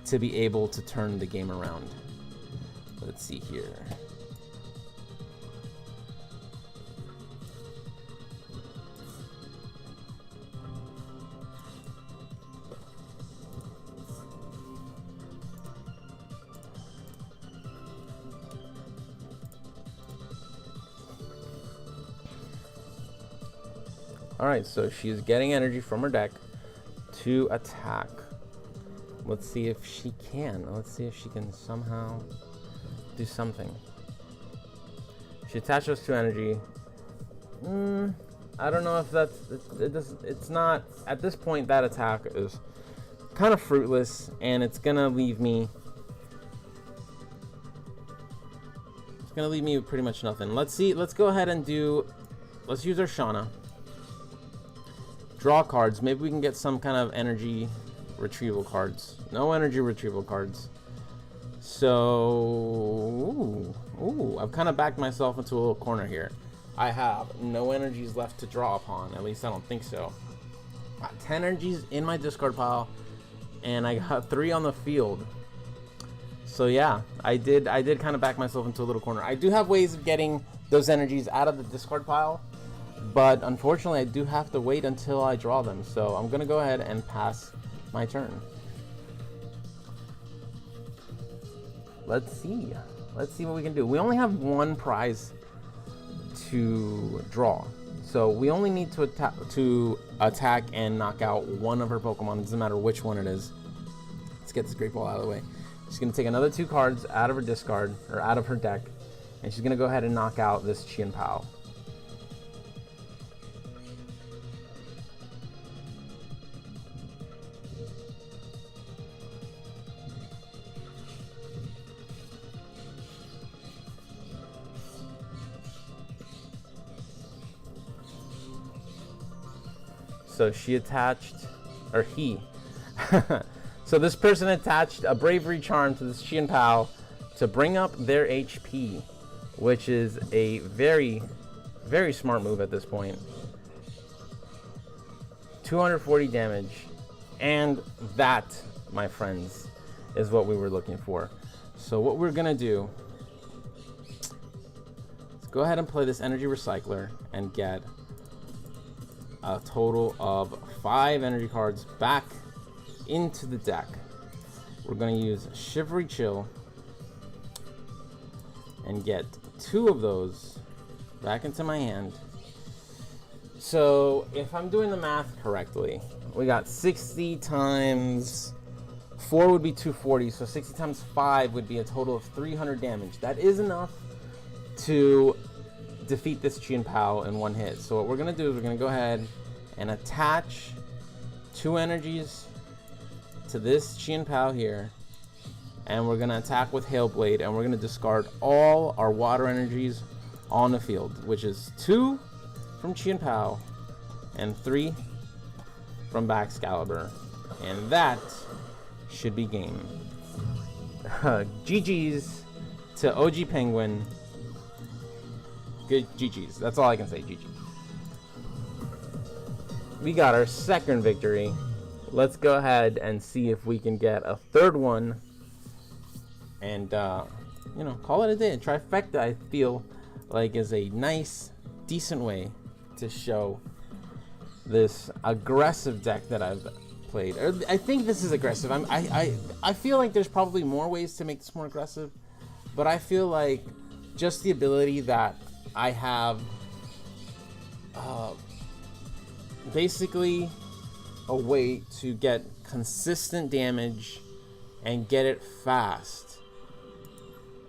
to be able to turn the game around. Let's see here. Alright, so she's getting energy from her deck to attack. Let's see if she can. Let's see if she can somehow do something. She attaches to energy. I don't know if that's... It's not... At this point, that attack is kind of fruitless, and it's going to leave me... It's going to leave me with pretty much nothing. Let's see. Let's go ahead and do... Let's use our Shauna. Draw cards. Maybe we can get some kind of energy retrieval cards. No energy retrieval cards. So, ooh, I've kind of backed myself into a little corner here. I have no energies left to draw upon. At least I don't think so. Got 10 energies in my discard pile, and I got 3 on the field. So yeah, I did kind of back myself into a little corner. I do have ways of getting those energies out of the discard pile. but unfortunately I do have to wait until I draw them, so I'm gonna go ahead and pass my turn. Let's see what we can do. We only have one prize to draw, so we only need to attack and knock out one of her Pokemon. It doesn't matter which one it is. Let's get this Great Ball out of the way. She's gonna take another 2 cards out of her discard, or out of her deck, and she's gonna go ahead and knock out this Chien-Pao. So she attached, or he. So this person attached a Bravery Charm to this Chien-Pao to bring up their HP, which is a very, very smart move at this point. 240 damage, and that, my friends, is what we were looking for. So what we're gonna do, let's go ahead and play this Energy Recycler and get a total of 5 energy cards back into the deck. We're going to use Shivery Chill and get 2 of those back into my hand. So if I'm doing the math correctly, we got 60 times 4 would be 240, so 60 times 5 would be a total of 300 damage. That is enough to defeat this Chien-Pao in one hit. So what we're gonna do is we're gonna go ahead and attach 2 energies to this Chien-Pao here, and we're gonna attack with Hail Blade, and we're gonna discard all our water energies on the field, which is 2 from Chien-Pao and 3 from Baxcalibur, and that should be game. GG's to OG Penguin. Good GG's. That's all I can say. GG. We got our second victory. Let's go ahead and see if we can get a third one and you know, call it a day. A trifecta, I feel like, is a nice, decent way to show this aggressive deck that I've played. Or I think this is aggressive. I feel like there's probably more ways to make this more aggressive, but I feel like just the ability that I have basically a way to get consistent damage and get it fast.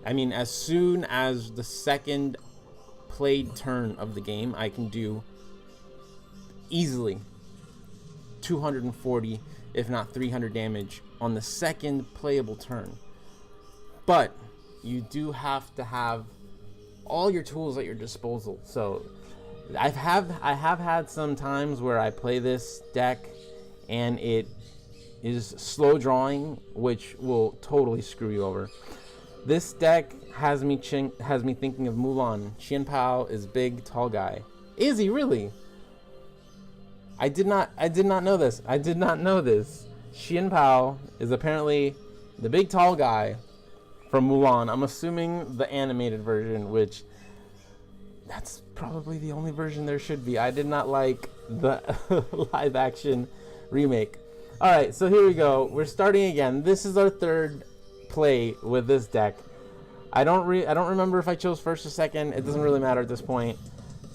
I mean, as soon as the second played turn of the game, I can do easily 240, if not 300 damage on the second playable turn. But you do have to have all your tools at your disposal. So I have had some times where I play this deck and it is slow drawing, which will totally screw you over. This deck has me thinking of Mulan. Chien-Pao is big, tall guy. Is he really? I did not know this. I did not know this. Chien-Pao is apparently the big, tall guy from Mulan. I'm assuming the animated version, which that's probably the only version there should be. I did not like the live action remake. All right, so here we go. We're starting again. This is our third play with this deck. I don't remember if I chose first or second. It doesn't really matter at this point.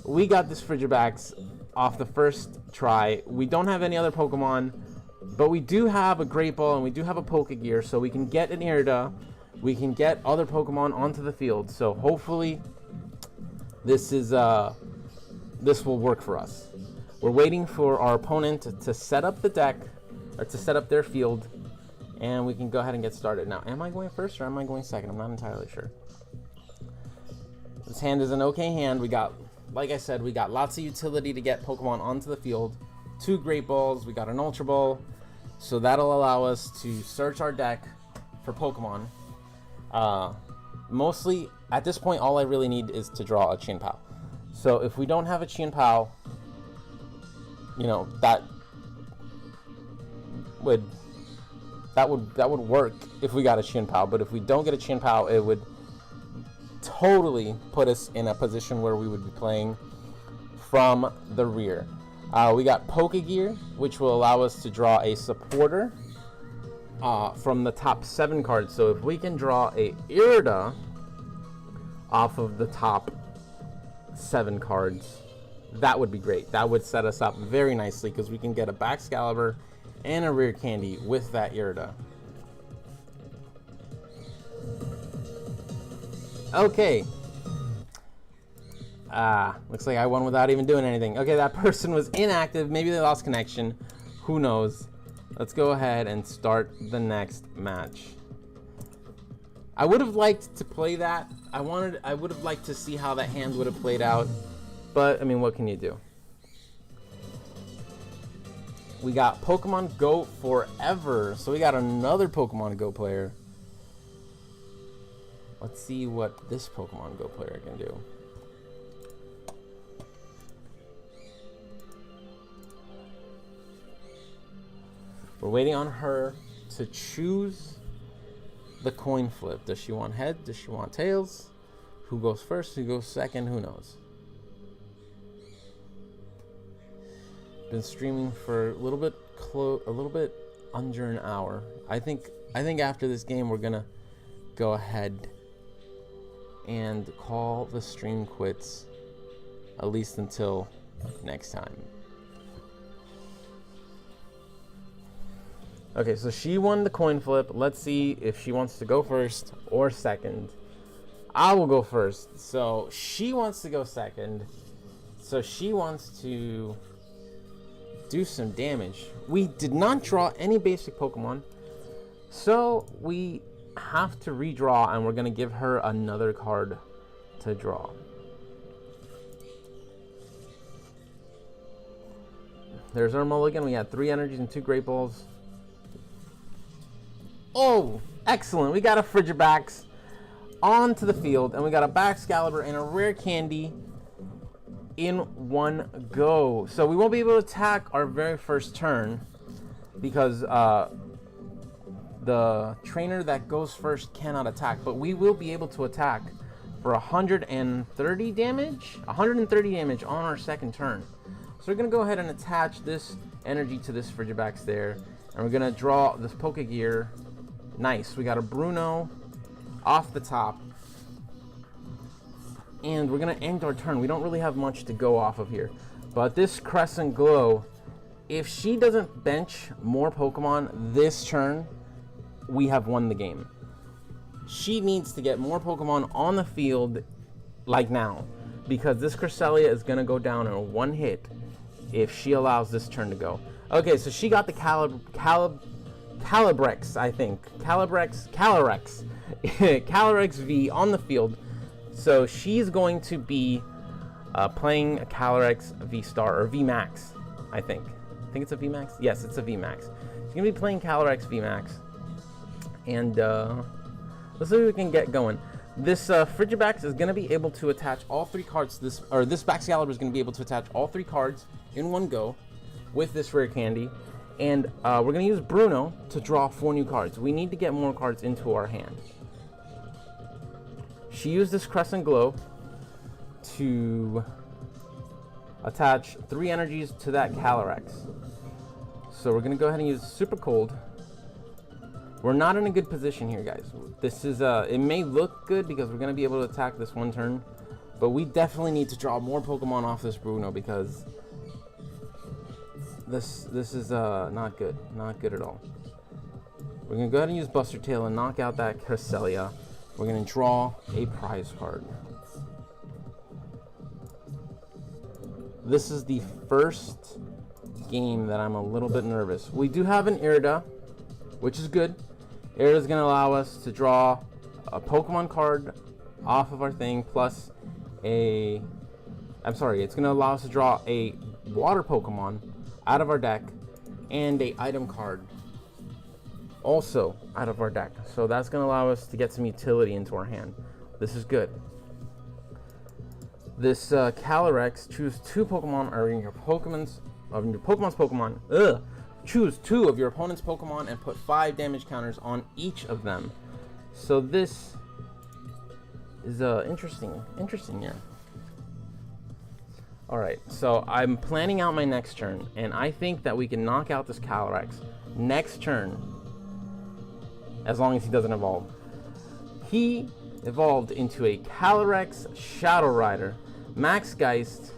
We got this Frigibax off the first try. We don't have any other Pokemon, but we do have a Great Ball and we do have a Pokegear, so we can get an Irida. We can get other Pokemon onto the field. So hopefully this will work for us. We're waiting for our opponent to set up the deck, or to set up their field, and we can go ahead and get started. Now, am I going first or am I going second? I'm not entirely sure. This hand is an okay hand. We got, like I said, we got lots of utility to get Pokemon onto the field. 2 Great Balls, we got an Ultra Ball, so that'll allow us to search our deck for Pokemon. Mostly, at this point, all I really need is to draw a Chien-Pao. So if we don't have a Chien-Pao, you know, that would work if we got a Chien-Pao. But if we don't get a Chien-Pao, it would totally put us in a position where we would be playing from the rear. We got Pokegear, which will allow us to draw a supporter from the top 7 cards. So if we can draw a Irida off of the top 7 cards, that would be great. That would set us up very nicely because we can get a Baxcalibur and a Rare Candy with that Irida. Okay. Looks like I won without even doing anything. Okay, that person was inactive. Maybe they lost connection. Who knows? Let's go ahead and start the next match. I would have liked to play that. I would have liked to see how that hand would have played out. But, I mean, what can you do? We got Pokemon Go Forever. So we got another Pokemon Go player. Let's see what this Pokemon Go player can do. We're waiting on her to choose the coin flip. Does she want head? Does she want tails? Who goes first? Who goes second? Who knows? Been streaming for a little bit under an hour. I think after this game we're gonna go ahead and call the stream quits, at least until next time. Okay, so she won the coin flip. Let's see if she wants to go first or second. I will go first. So she wants to go second. So she wants to do some damage. We did not draw any basic Pokemon, so we have to redraw, and we're gonna give her another card to draw. There's our mulligan. We had 3 energies and 2 Great Balls. Oh, excellent. We got a Frigibax onto the field, and we got a Baxcalibur and a Rare Candy in one go. So we won't be able to attack our very first turn because the trainer that goes first cannot attack, but we will be able to attack for 130 damage on our second turn. So we're gonna go ahead and attach this energy to this Frigibax there, and we're gonna draw this Pokegear. Nice, we got a Bruno off the top, and we're gonna end our turn. We don't really have much to go off of here, but this Crescent Glow, if she doesn't bench more Pokemon this turn, we have won the game. She needs to get more Pokemon on the field like now, because this Cresselia is gonna go down in one hit if she allows this turn to go. Okay, so she got the Calibrex, I think. Calyrex V on the field. So she's going to be playing a Calyrex V Star, or V Max, I think. I think it's a V Max? Yes, it's a V Max. She's going to be playing Calyrex V Max. And let's see if we can get going. This Frigibax is going to be able to attach all 3 cards to this, or this Baxcalibur is going to be able to attach all 3 cards in one go with this Rare Candy. And we're going to use Bruno to draw 4 new cards. We need to get more cards into our hand. She used this Crescent Glow to attach 3 energies to that Calyrex. So we're going to go ahead and use Super Cold. We're not in a good position here, guys. This is it may look good because we're going to be able to attack this one turn, but we definitely need to draw more Pokemon off this Bruno because this is not good at all. We're gonna go ahead and use Buster Tail and knock out that Cresselia. We're gonna draw a prize card. This is the first game that I'm a little bit nervous. We do have an Irida, which is good. Irida is gonna allow us to draw a Pokemon card off of our thing, plus it's gonna allow us to draw a water Pokemon out of our deck and a item card also out of our deck. So that's going to allow us to get some utility into our hand. This is good. This Calyrex, choose 2 Pokemon or in your Pokemon's Pokemon. Choose 2 of your opponent's Pokemon and put 5 damage counters on each of them. So this is interesting here. Alright, so I'm planning out my next turn, and I think that we can knock out this Calyrex next turn, as long as he doesn't evolve. He evolved into a Calyrex Shadow Rider, Max Geist,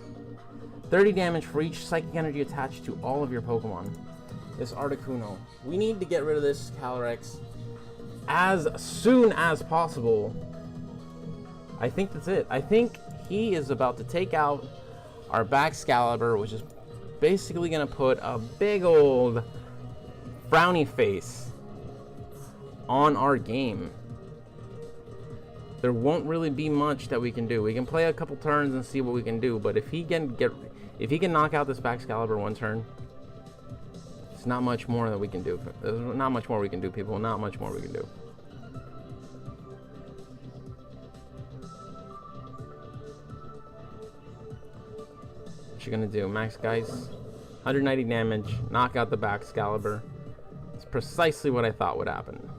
30 damage for each psychic energy attached to all of your Pokemon. This Articuno. We need to get rid of this Calyrex as soon as possible. I think that's it. I think he is about to take out our Baxcalibur, which is basically going to put a big old frowny face on our game. There won't really be much that we can do. We can play a couple turns and see what we can do, but if he can knock out this Baxcalibur one turn, it's not much more that we can do. There's not much more we can do, people. Not much more we can do. What you gonna do? Max Geist, 190 damage, knock out the Baxcalibur. It's precisely what I thought would happen.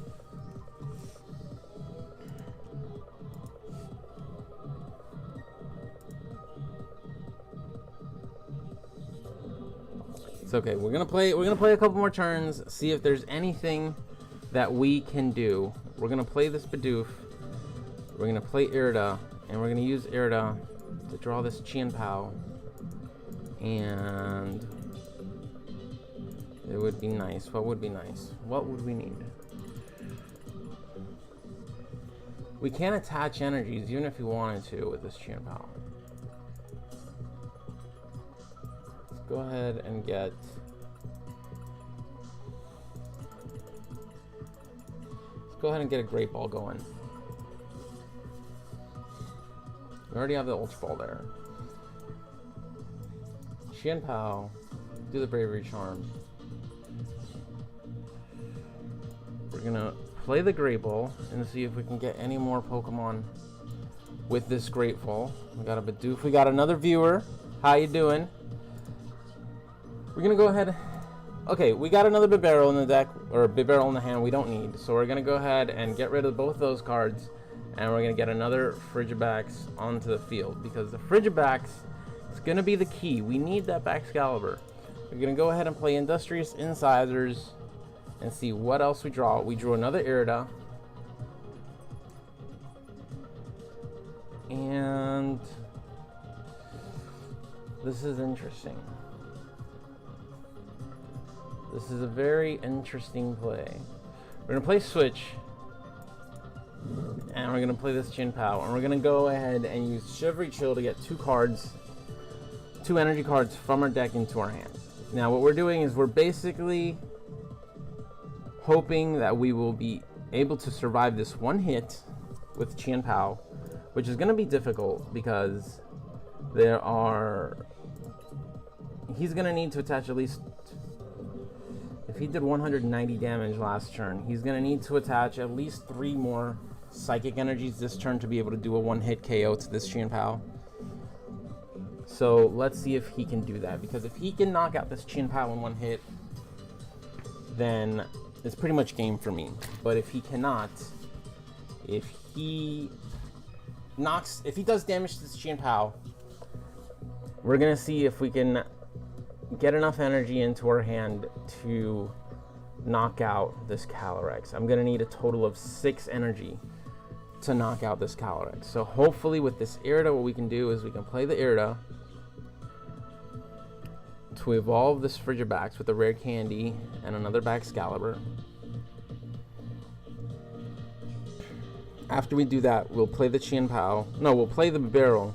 It's okay. We're gonna play a couple more turns, see if there's anything that we can do. We're gonna play this Bidoof. We're gonna play Irida, and we're gonna use Irida to draw this Chien-Pao. And it would be nice. What would be nice? What would we need? We can't attach energies even if we wanted to with this Chien-Pao. Let's go ahead and get... Let's go ahead and get a Great Ball going. We already have the Ultra Ball there. Chien-Pao, do the Bravery Charm. We're gonna play the Great Ball and see if we can get any more Pokemon with this Great Ball. We got a Bidoof. We got another viewer. How you doing? We're gonna go ahead. Okay, we got another Bibarel in the deck, or Bibarel in the hand we don't need. So we're gonna go ahead and get rid of both those cards, and we're gonna get another Frigibax onto the field, because the Frigibax is going to be the key. We need that Baxcalibur. We're going to go ahead and play Industrious Incisors and see what else we draw. We drew another Irida. And this is interesting. This is a very interesting play. We're going to play Switch. And we're going to play this Chien-Pao. And we're going to go ahead and use Chivalry Chill to get two energy cards from our deck into our hand. Now what we're doing is we're basically hoping that we will be able to survive this one hit with Chien-Pao, which is going to be difficult because he's going to need to attach at least, if he did 190 damage last turn, he's going to need to attach at least 3 more Psychic Energies this turn to be able to do a one-hit KO to this Chien-Pao. So let's see if he can do that, because if he can knock out this Chien-Pao in one hit, then it's pretty much game for me. But if he cannot, if he does damage to this Chien-Pao, we're gonna see if we can get enough energy into our hand to knock out this Calyrex. I'm gonna need a total of 6 energy to knock out this Calyrex. So hopefully with this Irida, what we can do is we can play the Irida to evolve this Frigibax with a rare candy and another Baxcalibur. After we do that, we'll play the Chien-Pao. No, we'll play the Bibarel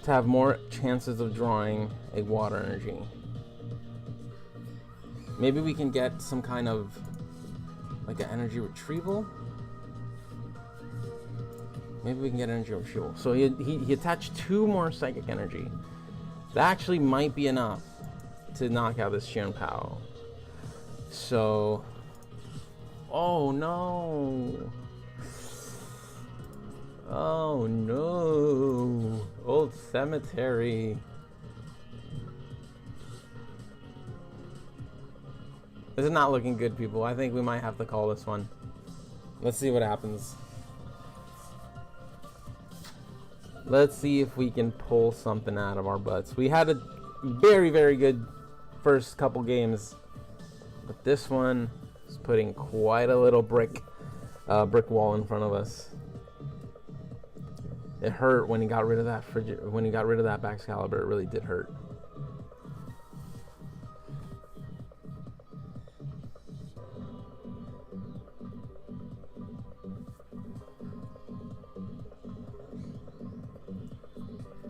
to have more chances of drawing a water energy. Maybe we can get some kind of like an energy retrieval. Maybe we can get energy retrieval. So he attached 2 more psychic energy. That actually might be enough to knock out this Chien-Pao. So, oh no. Oh no. Old Cemetery. This is not looking good, people. I think we might have to call this one. Let's see what happens. Let's see if we can pull something out of our butts. We had a very, very good first couple games, but this one is putting quite a little brick wall in front of us. It hurt when he got rid of that Baxcalibur. It really did hurt.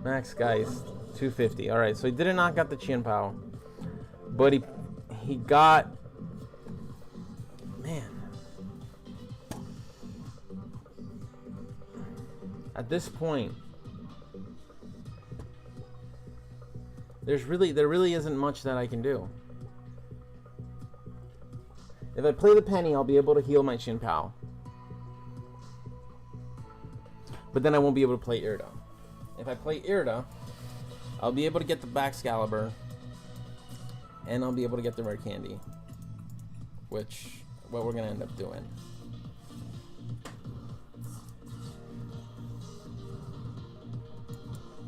Max Geist, 250. All right, so he didn't knock out the Chien-Pao, but he got, man. At this point, there really isn't much that I can do. If I play the penny, I'll be able to heal my Chien-Pao, but then I won't be able to play Irida. If I play Irida, I'll be able to get the Baxcalibur, and I'll be able to get the rare candy, which what we're gonna end up doing.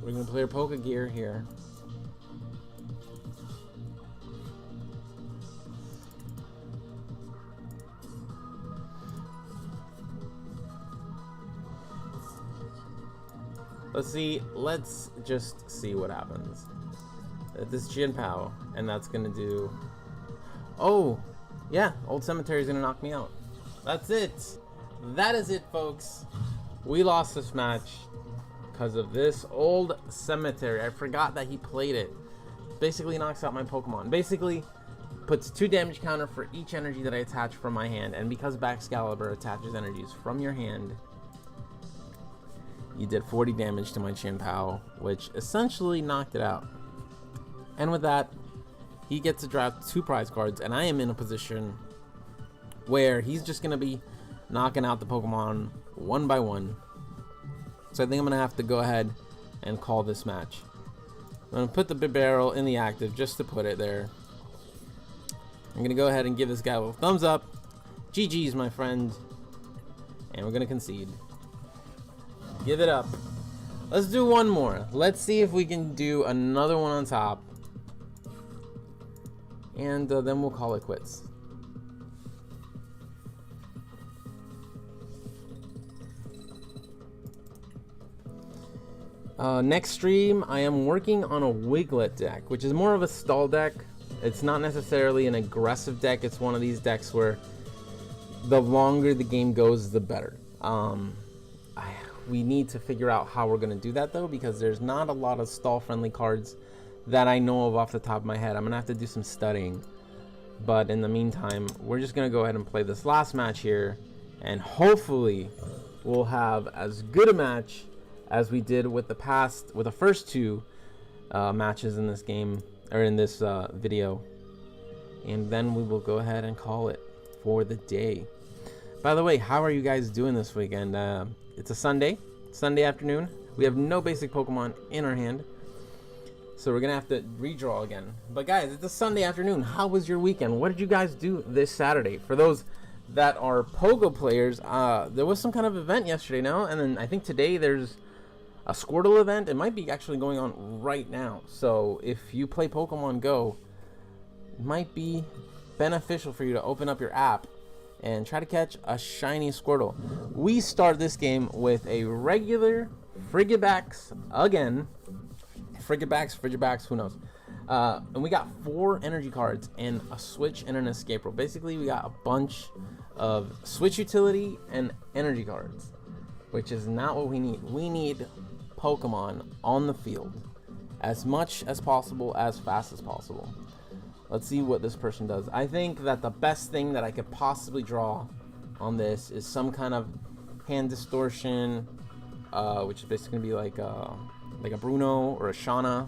We're gonna play our Poke Gear here. Let's just see what happens. This Chien-Pao, and that's gonna do. Oh, yeah, Old Cemetery is gonna knock me out. That's it. That is it, folks. We lost this match because of this Old Cemetery. I forgot that he played it. Basically knocks out my Pokemon. Basically puts 2 damage counter for each energy that I attach from my hand, and because Baxcalibur attaches energies from your hand, you did 40 damage to my Chien-Pao, which essentially knocked it out. And with that, he gets to draft 2 prize cards, and I am in a position where he's just going to be knocking out the Pokemon one by one. So I think I'm going to have to go ahead and call this match. I'm going to put the Bibarel in the active just to put it there. I'm going to go ahead and give this guy a little thumbs up. GG's, my friend. And we're going to concede. Give it up. Let's do one more. Let's see if we can do another one on top. And then we'll call it quits. Next stream, I am working on a Wiglet deck, which is more of a stall deck. It's not necessarily an aggressive deck. It's one of these decks where the longer the game goes, the better. We need to figure out how we're going to do that, though, because there's not a lot of stall-friendly cards that I know of off the top of my head. I'm going to have to do some studying. But in the meantime, we're just going to go ahead and play this last match here, and hopefully we'll have as good a match as we did with the first 2 matches in this game, or in this video. And then we will go ahead and call it for the day. By the way, how are you guys doing this weekend? It's a Sunday afternoon. We have no basic Pokemon in our hand, so we're gonna have to redraw again. But guys, it's a Sunday afternoon. How was your weekend? What did you guys do this Saturday? For those that are Pogo players, there was some kind of event yesterday, no? And then I think today there's a Squirtle event. It might be actually going on right now. So if you play Pokemon Go, it might be beneficial for you to open up your app and try to catch a shiny Squirtle. We start this game with a regular Frigibax again. Frigibax, who knows? And we got 4 energy cards and a switch and an escape rope. Basically, we got a bunch of switch utility and energy cards, which is not what we need. We need Pokemon on the field as much as possible, as fast as possible. Let's see what this person does. I think that the best thing that I could possibly draw on this is some kind of hand distortion, which is basically gonna be like a Bruno or a Shauna.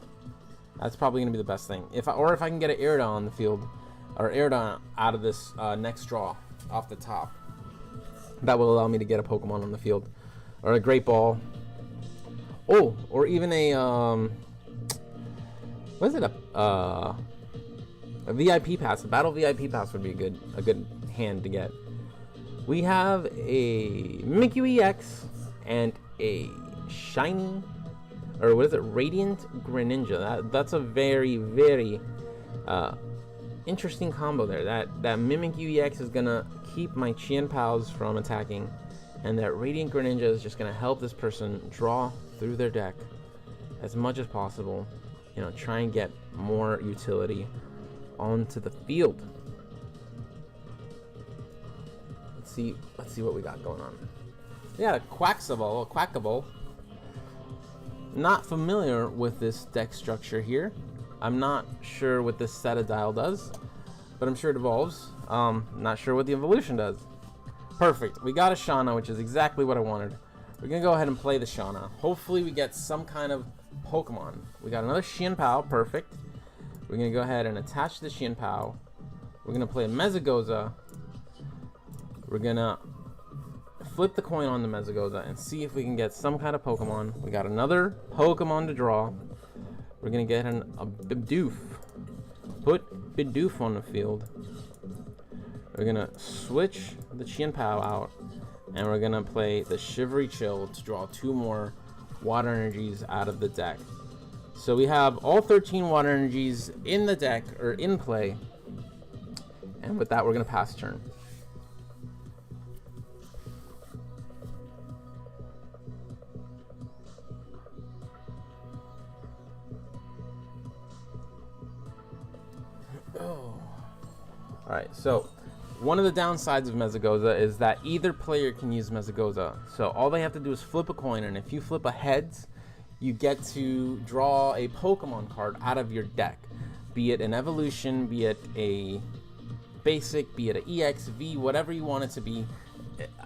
That's probably gonna be the best thing. If I can get an Irida on the field, or Irida out of this next draw off the top, that will allow me to get a Pokemon on the field, or a Great Ball. Oh, or even a what is it? A VIP pass, a battle VIP pass would be a good hand to get. We have a Mickey EX and a shiny or what is it? Radiant Greninja. That's a very, very interesting combo there. That Mimic UEX is gonna keep my Chien-Paos from attacking, and that Radiant Greninja is just gonna help this person draw through their deck as much as possible. You know, try and get more utility onto the field. Let's see what we got going on. Yeah, Quackable. Not familiar with this deck structure here. I'm not sure what this Cetadile does, but I'm sure it evolves. Not sure what the evolution does. Perfect. We got a Shauna, which is exactly what I wanted. We're gonna go ahead and play the Shauna. Hopefully we get some kind of Pokemon. We got another Chien-Pao. Perfect. We're gonna go ahead and attach the Chien-Pao. We're gonna play a Mezagoza. We're gonna flip the coin on the Mezagoza and see if we can get some kind of Pokemon. We got another Pokemon to draw. We're gonna get a Bidoof. Put Bidoof on the field. We're gonna switch the Chien-Pao out, and we're gonna play the Shivery Chill to draw 2 more water energies out of the deck. So we have all 13 water energies in the deck, or in play, and with that we're gonna pass turn. Alright, so one of the downsides of Mezagoza is that either player can use Mezagoza. So all they have to do is flip a coin, and if you flip a heads, you get to draw a Pokemon card out of your deck. Be it an evolution, be it a basic, be it an EXV, whatever you want it to be.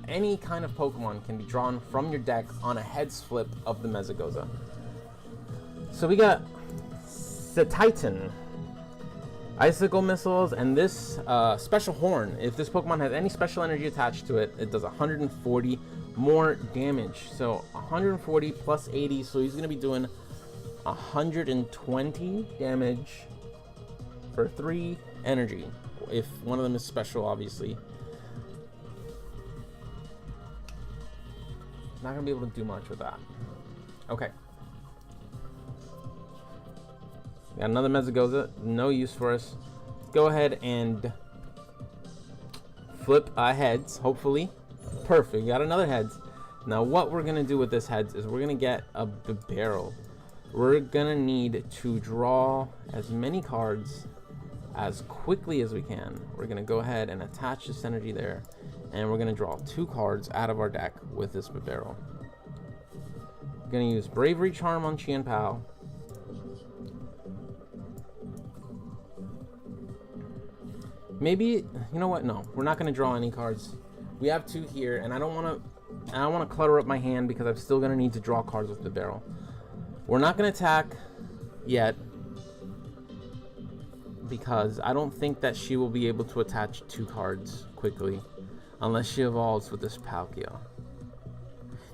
Any kind of Pokemon can be drawn from your deck on a heads flip of the Mezagoza. So we got Titan, Icicle Missiles, and this Special Horn. If this Pokemon has any special energy attached to it, it does 140 more damage. So 140 plus 80, so he's going to be doing 120 damage for 3 energy. If one of them is special, obviously. Not going to be able to do much with that. Okay. Got another Mezagoza, no use for us. Go ahead and flip heads, hopefully. Perfect, got another heads. Now what we're gonna do with this heads is we're gonna get a barrel. We're gonna need to draw as many cards as quickly as we can. We're gonna go ahead and attach this energy there, and we're gonna draw 2 cards out of our deck with this barrel. We're gonna use Bravery Charm on Chien-Pao. Maybe, you know what? No, we're not going to draw any cards. We have 2 here, and I don't want to clutter up my hand because I'm still going to need to draw cards with the barrel. We're not going to attack yet because I don't think that she will be able to attach 2 cards quickly unless she evolves with this Palkia.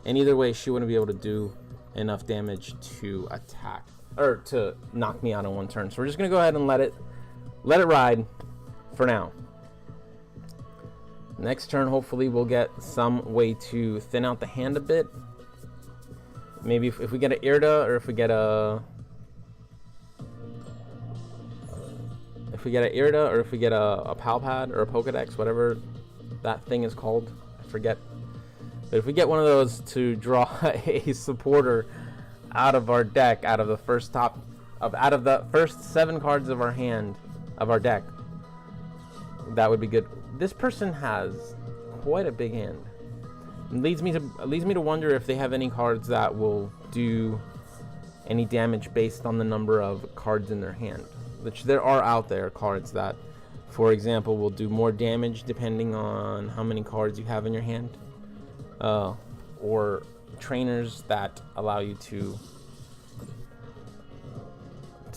And either way, she wouldn't be able to do enough damage to attack or to knock me out in 1 turn. So we're just going to go ahead and let it ride for now. Next turn, hopefully we'll get some way to thin out the hand a bit. Maybe if we get an Irida, or if we get a Palpad or a Pokedex, whatever that thing is called, I forget. But if we get one of those to draw a supporter out of our deck, out of the first 7 cards of our hand, of our deck, that would be good. This person has quite a big hand. It leads me to wonder if they have any cards that will do any damage based on the number of cards in their hand. Which there are out there cards that, for example, will do more damage depending on how many cards you have in your hand. Or trainers that allow you to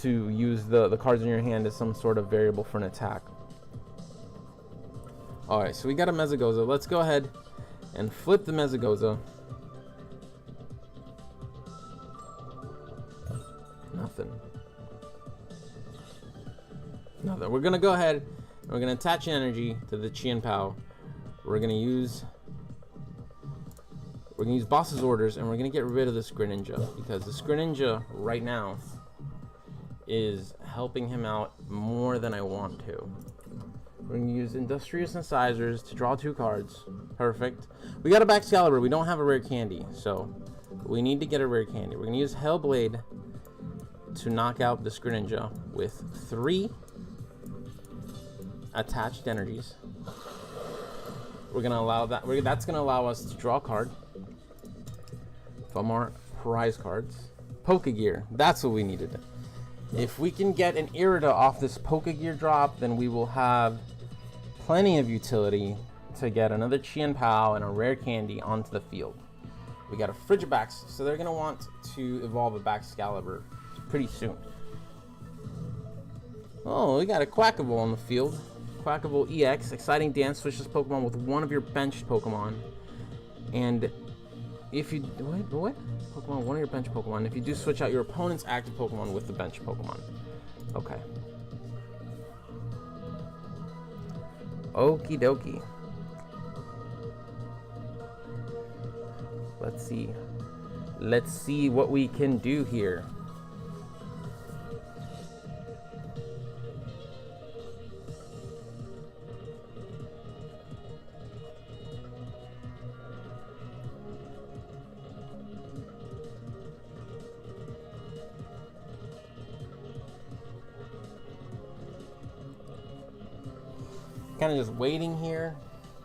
use the cards in your hand as some sort of variable for an attack. Alright, so we got a Mezagoza. Let's go ahead and flip the Mezagoza. Nothing. We're going to go ahead and we're going to attach energy to the Chien-Pao. We're going to use We're gonna use boss's orders, and we're gonna get rid of the Greninja, because the Greninja right now is helping him out more than I want to. We're gonna use Industrious Incisors to draw 2 cards. Perfect. We got a Baxcalibur. We don't have a rare candy, so we need to get a rare candy. We're gonna use Hellblade to knock out this Greninja with 3 attached energies. We're gonna allow that. That's gonna allow us to draw a card from our prize cards. Pokegear. That's what we needed. If we can get an Irida off this Pokegear drop, then we will have plenty of utility to get another Chien-Pao and a rare candy onto the field. We got a Frigibax, so they're gonna want to evolve a Baxcalibur pretty soon. Oh, we got a Quackable on the field. Quackable EX, exciting dance, switch this Pokemon with one of your benched Pokemon. And if you what? Pokemon, one of your bench Pokemon. If you do, switch out your opponent's active Pokemon with the bench Pokemon. Okay. Okie dokie. Let's see. Let's see what we can do here. Kind of just waiting here,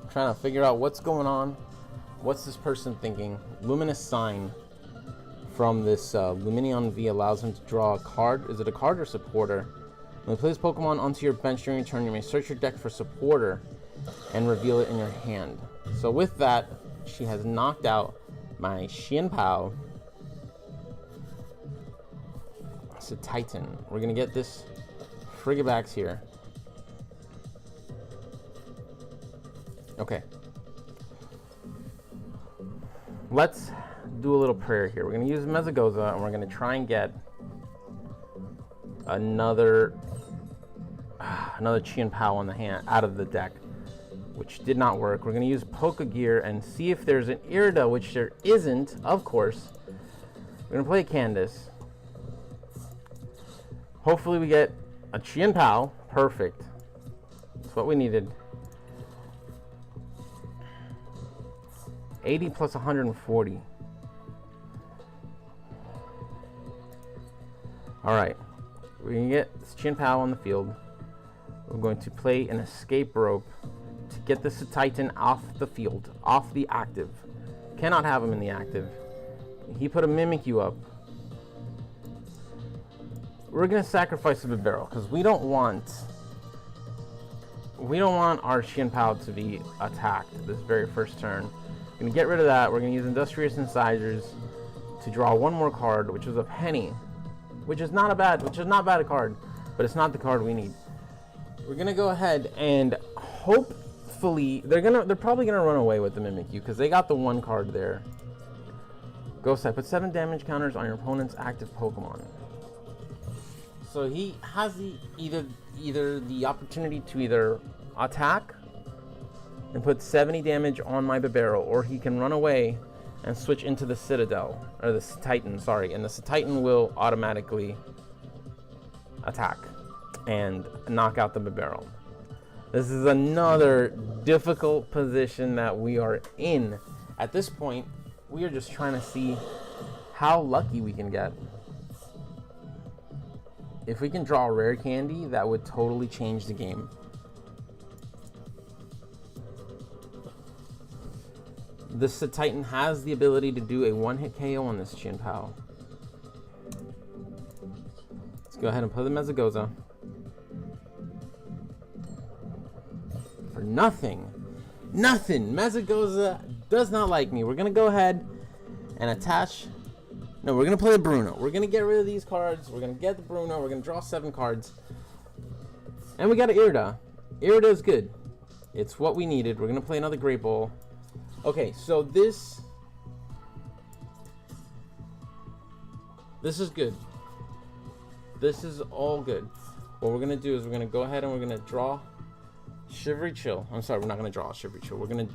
trying to figure out what's going on. What's this person thinking? Luminous Sign from this Lumineon V allows him to draw a card. Is it a card or supporter? When you place Pokemon onto your bench during your turn, you may search your deck for supporter and reveal it in your hand. So with that, she has knocked out my Chien-Pao. It's a Titan. We're gonna get this Frigibax here. Okay. Let's do a little prayer here. We're going to use Mezagoza, and we're going to try and get another Chien-Pao on the hand out of the deck, which did not work. We're going to use Pokegear and see if there's an Irida, which there isn't, of course. We're going to play Candace. Hopefully we get a Chien-Pao. Perfect. That's what we needed. 80 plus 140. Alright. We're going to get this Chien-Pao on the field. We're going to play an escape rope to get this Titan off the field, off the active. Cannot have him in the active. He put a Mimikyu up. We're going to sacrifice a Bibarel because we don't want our Chien-Pao to be attacked this very first turn. We're gonna get rid of that. We're gonna use Industrious Incisors to draw one more card, which is a Penny, which is not bad a card, but it's not the card we need. We're gonna go ahead and hopefully they're probably gonna run away with the Mimikyu because they got the one card there. Ghost type, put 7 damage counters on your opponent's active Pokemon. So he has either the opportunity to either attack and put 70 damage on my Bibarel, or he can run away and switch into the Citadel, or the Titan, sorry, and the Titan will automatically attack and knock out the Bibarel. This is another difficult position that we are in. At this point, we are just trying to see how lucky we can get. If we can draw a rare candy, that would totally change the game. This Titan has the ability to do a one-hit KO on this Chien-Pao. Let's go ahead and play the Mezagoza. For nothing. Nothing! Mezagoza does not like me. We're going to go ahead and attach... No, we're going to play the Bruno. We're going to get rid of these cards. We're going to get the Bruno. We're going to draw 7 cards. And we got an Irida. Irida is good. It's what we needed. We're going to play another Great Ball. Okay, so this is good. This is all good. What we're going to do is we're going to go ahead and we're going to draw Shivery Chill. I'm sorry, we're not going to draw Shivery Chill. We're going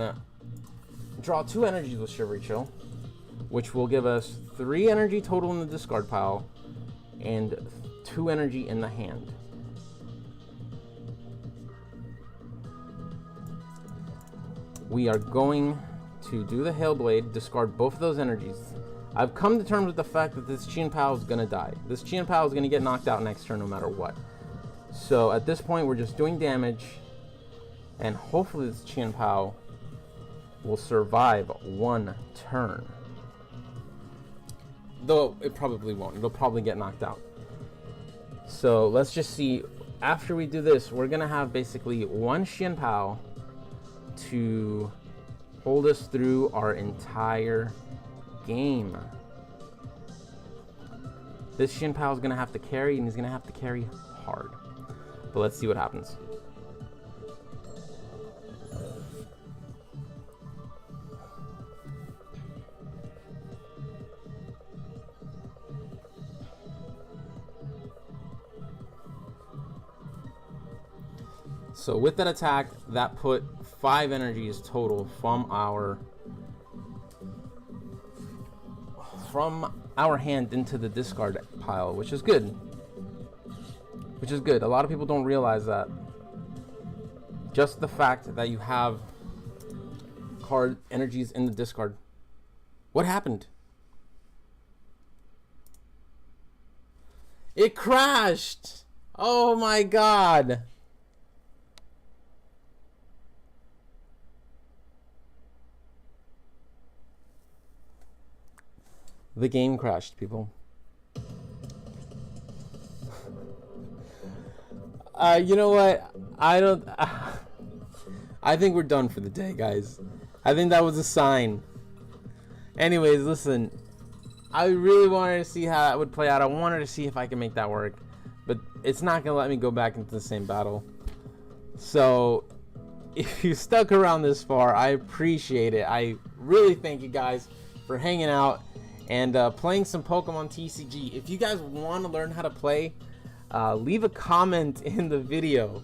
to draw 2 energies with Shivery Chill, which will give us 3 energy total in the discard pile and 2 energy in the hand. We are going to do the Hail Blade, discard both of those energies. I've come to terms with the fact that this Chien-Pao is going to die. This Chien-Pao is going to get knocked out next turn no matter what. So at this point, we're just doing damage, and hopefully this Chien-Pao will survive 1 turn. Though it probably won't. It'll probably get knocked out. So let's just see. After we do this, we're going to have basically 1 Chien-Pao to hold us through our entire game. This Chien-Pao is going to have to carry, and he's going to have to carry hard. But let's see what happens. So with that attack, that put 5 energies total from our hand into the discard pile, which is good. Which is good. A lot of people don't realize that. Just the fact that you have card energies in the discard. What happened? It crashed! Oh my god! The game crashed, people. You know what? I think we're done for the day, guys. I think that was a sign. Anyways, listen. I really wanted to see how that would play out. I wanted to see if I can make that work. But it's not going to let me go back into the same battle. So, if you stuck around this far, I appreciate it. I really thank you guys for hanging out and playing some Pokemon TCG. If you guys want to learn how to play, leave a comment in the video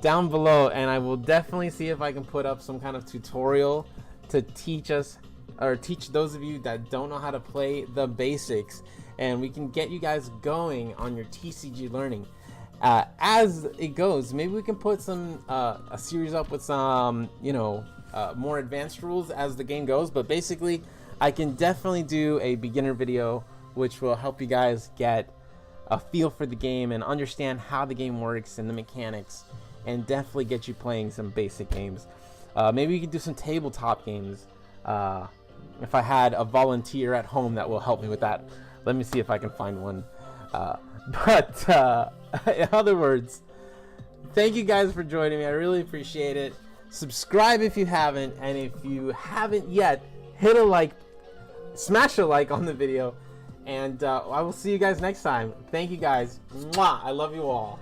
down below, and I will definitely see if I can put up some kind of tutorial to teach us, or teach those of you that don't know how to play, the basics, and we can get you guys going on your TCG learning. As it goes, maybe we can put some a series up with some more advanced rules as the game goes, but basically I can definitely do a beginner video which will help you guys get a feel for the game and understand how the game works and the mechanics, and definitely get you playing some basic games. Maybe we could do some tabletop games if I had a volunteer at home that will help me with that. Let me see if I can find one. But in other words, thank you guys for joining me. I really appreciate it. Subscribe if you haven't, and if you haven't yet, hit a like, smash a like on the video, and I will see you guys next time. Thank you guys. Mwah! I love you all.